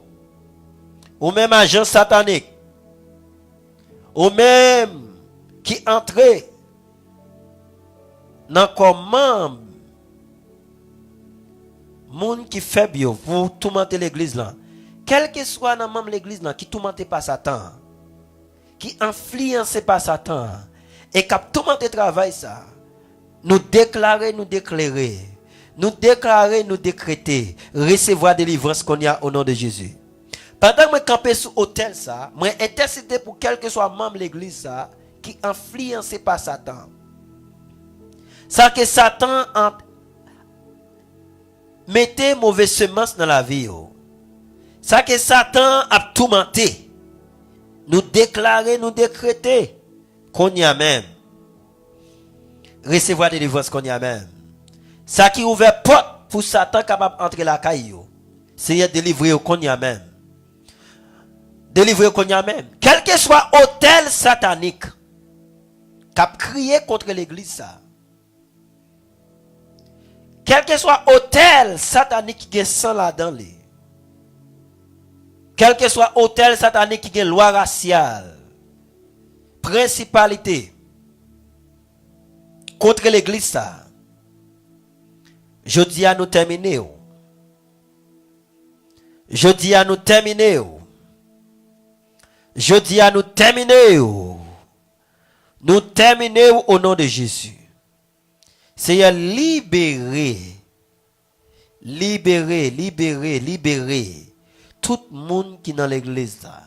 Ou même agent satanique. Ou même qui entre dans comment moun qui fait bio pour tourmenter l'église là. Quel que soit dans même l'église là qui tourmente pas Satan, qui influence pas Satan et qui tourmente travail ça. Nous déclarer, nous déclarer, nous déclarer, nous décréter, recevoir délivrance qu'on y a au nom de Jésus. Pendant que je campe sur l'hôtel ça, moi intercéder pour quel que soit membre de l'église ça qui influence pas Satan. Ça que Satan mettez mauvaise semence dans la vie. Ça que Satan a tourmenté. Nous déclarer, nous décréter qu'on y a même. Recevoir des délivrances qu'on y a même. Ça qui ouvre porte pour Satan capable d'entrer la caillou. C'est délivrer qu'on y a même. Délivrer qu'on y a même. Quel que soit hôtel satanique qui a crié contre l'église ça. Quel que soit hôtel satanique qui est sans là-dedans. Quel que soit hôtel satanique qui est loi raciale. Principalité. Contre l'église ça. Je dis à nous terminer. Je dis à nous terminer. Je dis à nous terminer. Nous terminer au nom de Jésus. Seigneur, libérer tout le monde qui est dans l'église là.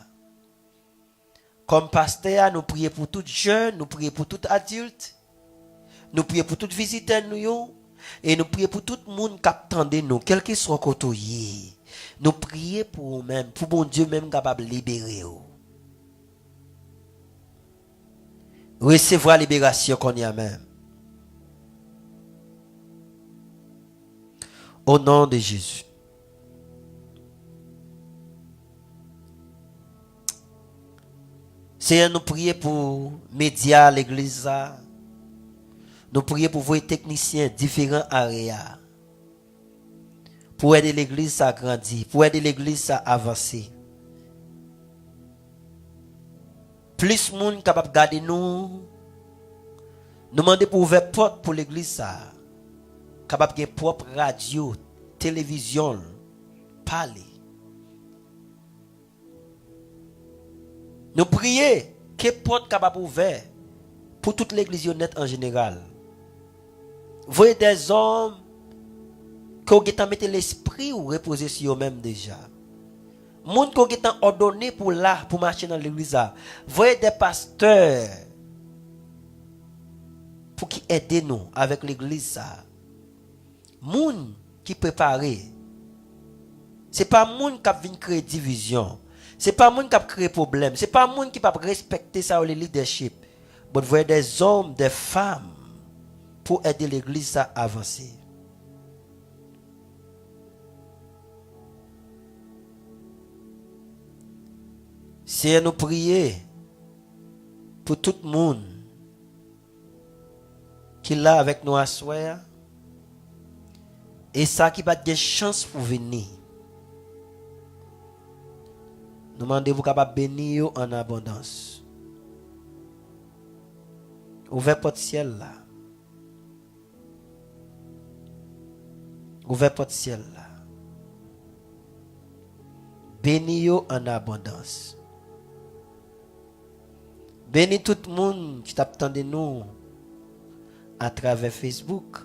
Comme pasteur, nous prions pour tout jeune, nous prions pour tout adulte, nous prions pour tout visiteur nous et nous prions pour tout le monde qui attend nous, quel que soit côté. Nous prions pour nous-mêmes, pour mon Dieu même capable de libérer. Recevoir la libération qu'on y a même. Au nom de Jésus. Seigneur, nous prions pour médias, l'église. Nous prions pour vos techniciens, différents aréas. Pour aider l'église à grandir, pour aider l'église à avancer. Plus de monde capable de garder nous. Nous demandons pour ouvrir porte pour l'église. Capable de propre radio, télévision, parler. Nous prions que porte capable ouvert pour toute l'église honnête en général. Voyez des hommes qui ont mis l'esprit ou reposer sur eux-mêmes déjà. Monde qui ont ordonné pour là pour marcher dans l'église. Voyez des pasteurs pour qui aider nous avec l'église. Moun qui préparé. C'est pas moun qui vient créer division. C'est pas moun qui créer problème. C'est pas moun qui va respecter ça le leadership. Mais vous voyez des hommes, des femmes pour aider l'église à avancer. Si nous prions pour tout le monde qui est là avec nous à soir, et ça qui va des chances pour venir. Nous demandons pour capable bénir en abondance. Ouvert porte ciel là. Ouvert porte ciel là. Bénis en abondance. Bénis tout le monde qui t'attend de nous à travers Facebook.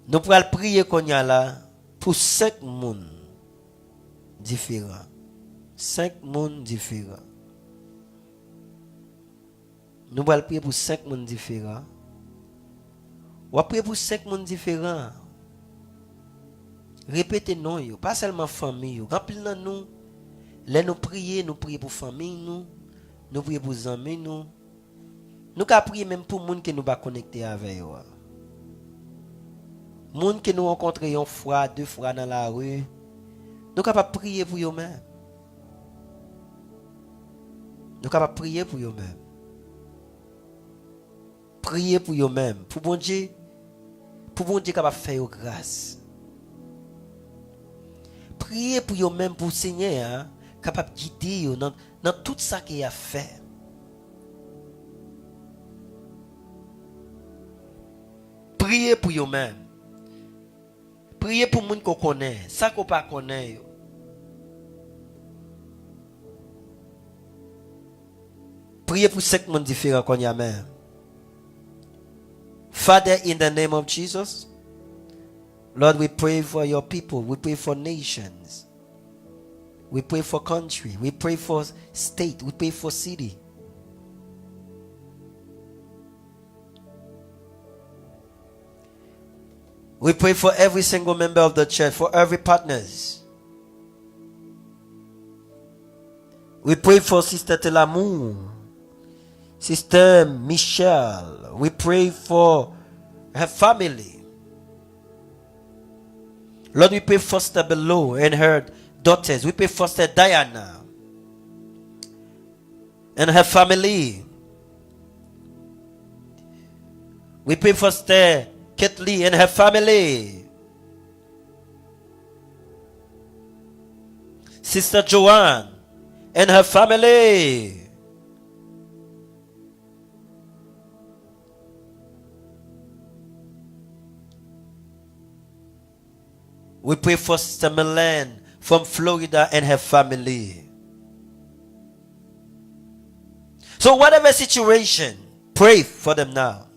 Nous pourrons prier qu'on y a là pour 5 mondes différents. 5 mondes différents. Nous pourrons prier pour 5 mondes différents. On va prier pour 5 mondes différents. Répétez non, pas seulement famille. Remplis nous. Là nous prions pour famille nous prions pour amis nous. Nous pouvons prier même pour les gens qui nous pas connectés avec eux. Les gens qui nous rencontrent une fois, 2 fois dans la rue. Nous sommes capables de prier pour eux-mêmes. Nous sommes capables de prier pour eux-mêmes. Priez pour eux-mêmes. Pour bon Dieu capable de faire grâce. Priez pour eux-mêmes, pour le Seigneur, capable de guider dans tout ça qu'il a fait. Priez pour eux-mêmes. Priez pour les gens qu'on connaît, ça qu'on ne connaît pas. Priez pour 5 mondes différents qu'on y a même. Father, in the name of Jesus, Lord, we pray for your people. We pray for nations. We pray for country. We pray for state. We pray for city. We pray for every single member of the church, for every partners. We pray for Sister Telamou, Sister Michelle. We pray for her family. Lord, we pray for Sister Below and her daughters. We pray for Sister Diana and her family. We pray for Sister Kathleen and her family. Sister Joanne and her family. We pray for Sister Milan from Florida and her family. So whatever situation, pray for them now.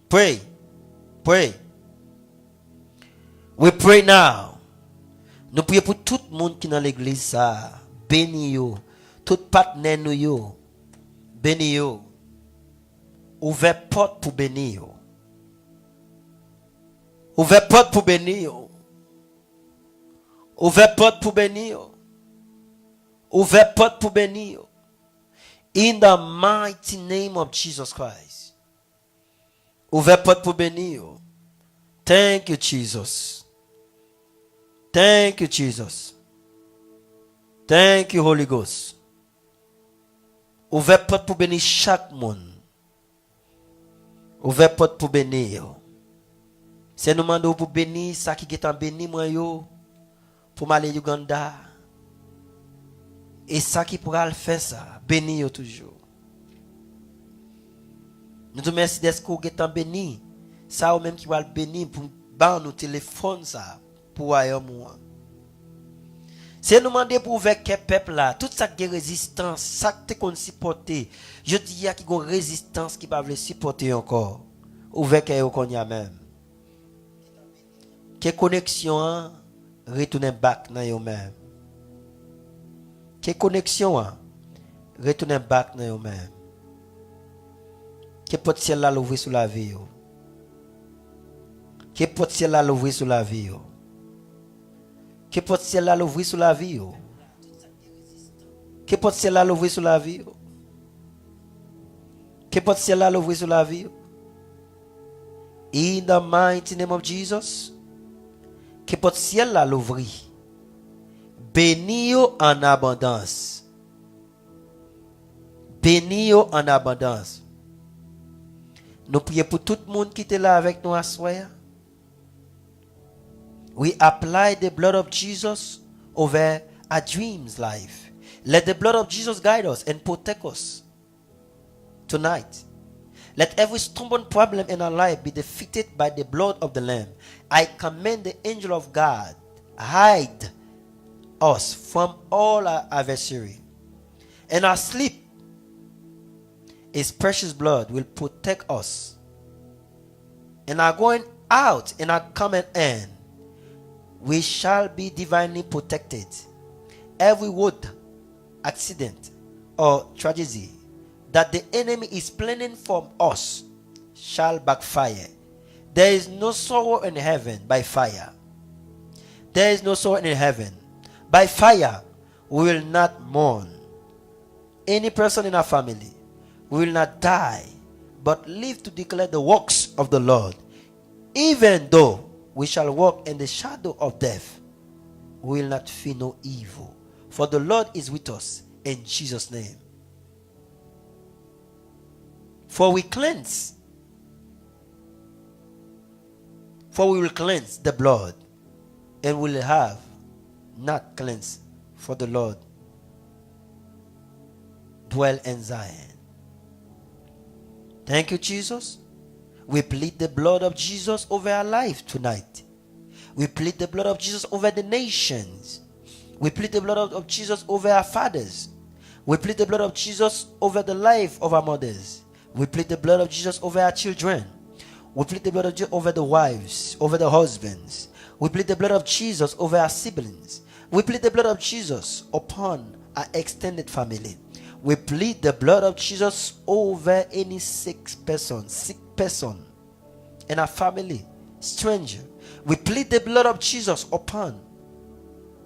Pray. Pray. We pray now. Nous prions pour tout le monde qui est dans l'église ça. Bénis yo. Tout partenaire nous yo. Bénis yo. Ouvert porte pour bénir yo. Ouvert porte pour bénir yo. Ouvert porte pour bénir yo. Ouvert porte pour bénir yo. In the mighty name of Jesus Christ. Ouvert porte pour bénir. Thank you, Jesus. Thank you, Jesus. Thank you, Holy Ghost. Ouvert porte pour bénir chaque monde. Ouvert porte pour bénir. C'est nous demandons pour bénir ça qui est en béni moi yo pour m'aller Uganda. Et ça qui pourra le faire ça, bénir toujours. Nous te remercions d'être que vous béni. Ça ou même qui va le bénir pour ban nos téléphones ça pour ailleurs moi. C'est nous demander pour ouvrir quel peuple là, toute ça qui résistance, ça qui qu'on supporter. Je dis qu'il y a une résistance qui va le supporter encore. Ouvrir quel qu'on y a même. Quelle connexion retourner back dans yo même. Quelle connexion retourner back dans yo même. Que porte ciel là l'ouvrir sur la vie. Que porte ciel là l'ouvrir sur la vie. Que porte ciel là l'ouvrir sur la vie. Que porte ciel là l'ouvrir sur la vie. Que porte ciel là l'ouvrir sur la vie. In the mighty name of Jesus. Que porte ciel là l'ouvrir. Bénis en abondance. Bénis en abondance. Nous prions pour tout le monde qui était là avec nous à soir. We apply the blood of Jesus over our dreams life. Let the blood of Jesus guide us and protect us tonight. Let every stubborn problem in our life be defeated by the blood of the Lamb. I command the angel of God hide us from all our adversary. And our sleep, His precious blood will protect us. And our going out and our coming in, we shall be divinely protected. Every wood, accident, or tragedy that the enemy is planning for us shall backfire. There is no sorrow in heaven by fire. There is no sorrow in heaven. By fire, we will not mourn. Any person in our family will not die, but live to declare the works of the Lord. Even though we shall walk in the shadow of death, we will not fear no evil. For the Lord is with us in Jesus' name. For we cleanse. For we will cleanse the blood, and will have not cleansed, for the Lord dwell in Zion. Thank you, Jesus. We plead the blood of Jesus over our life tonight. We plead the blood of Jesus over the nations. We plead the blood of Jesus over our fathers. We plead the blood of Jesus over the life of our mothers. We plead the blood of Jesus over our children. We plead the blood of Jesus over the wives, over the husbands. We plead the blood of Jesus over our siblings. We plead the blood of Jesus upon our extended family. We plead the blood of Jesus over any sick person in our family, stranger. We plead the blood of Jesus upon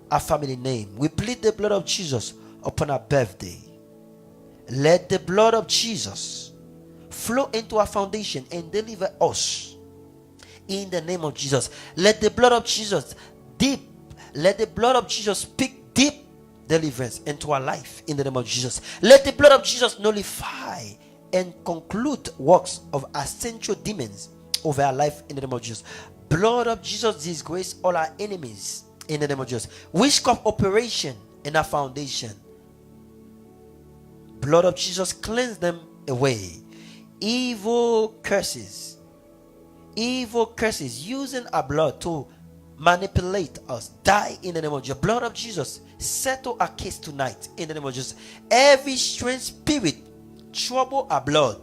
our family name. We plead the blood of Jesus upon our birthday. Let the blood of Jesus flow into our foundation and deliver us in the name of Jesus. Let the blood of Jesus let the blood of Jesus speak deep deliverance into our life in the name of Jesus. Let the blood of Jesus nullify and conclude works of essential demons over our life in the name of Jesus. Blood of Jesus disgrace all our enemies in the name of Jesus. Witchcraft operation in our foundation. Blood of Jesus cleanse them away. Evil curses using our blood to manipulate us, die in the name of Jesus. Blood of Jesus settle our case tonight in the name of Jesus. Every strange spirit trouble our blood,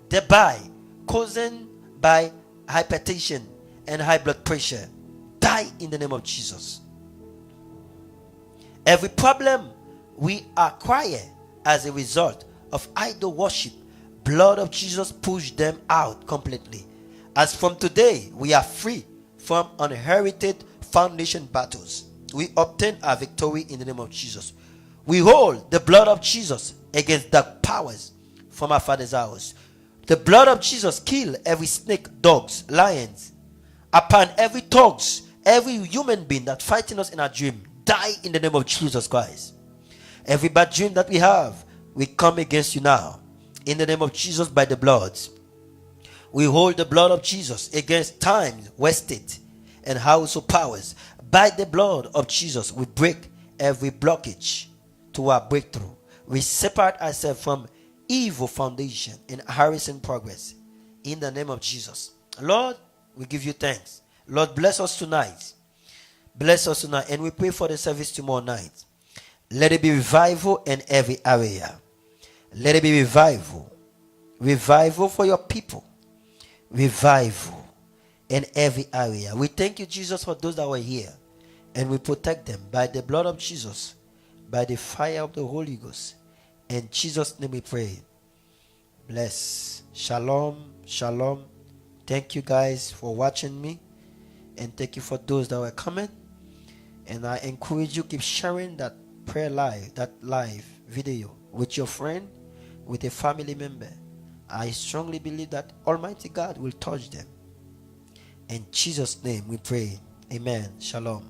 thereby causing by hypertension and high blood pressure, die in the name of Jesus. Every problem we acquire as a result of idol worship, blood of Jesus push them out completely. As from today, we are free from inherited foundation battles. We obtain our victory in the name of Jesus. We hold the blood of Jesus against dark powers from our father's house. The blood of Jesus kill every snake, dogs, lions, upon every thugs, every human being that fighting us in our dream, die in the name of Jesus Christ. Every bad dream that we have, we come against you now in the name of Jesus by the blood. We hold the blood of Jesus against time wasted and household powers. By the blood of Jesus, we break every blockage to our breakthrough. We separate ourselves from evil foundation and harassing progress in the name of Jesus. Lord, we give you thanks. Lord, bless us tonight. Bless us tonight. And we pray for the service tomorrow night. Let it be revival in every area. Let it be revival. Revival for your people. Revival in every area. We thank you, Jesus, for those that were here. And we protect them by the blood of Jesus, by the fire of the Holy Ghost. In Jesus' name we pray. Bless. Shalom. Shalom. Thank you guys for watching me. And thank you for those that were coming. And I encourage you, keep sharing that prayer live, that live video with your friend, with a family member. I strongly believe that Almighty God will touch them. In Jesus' name we pray. Amen. Shalom.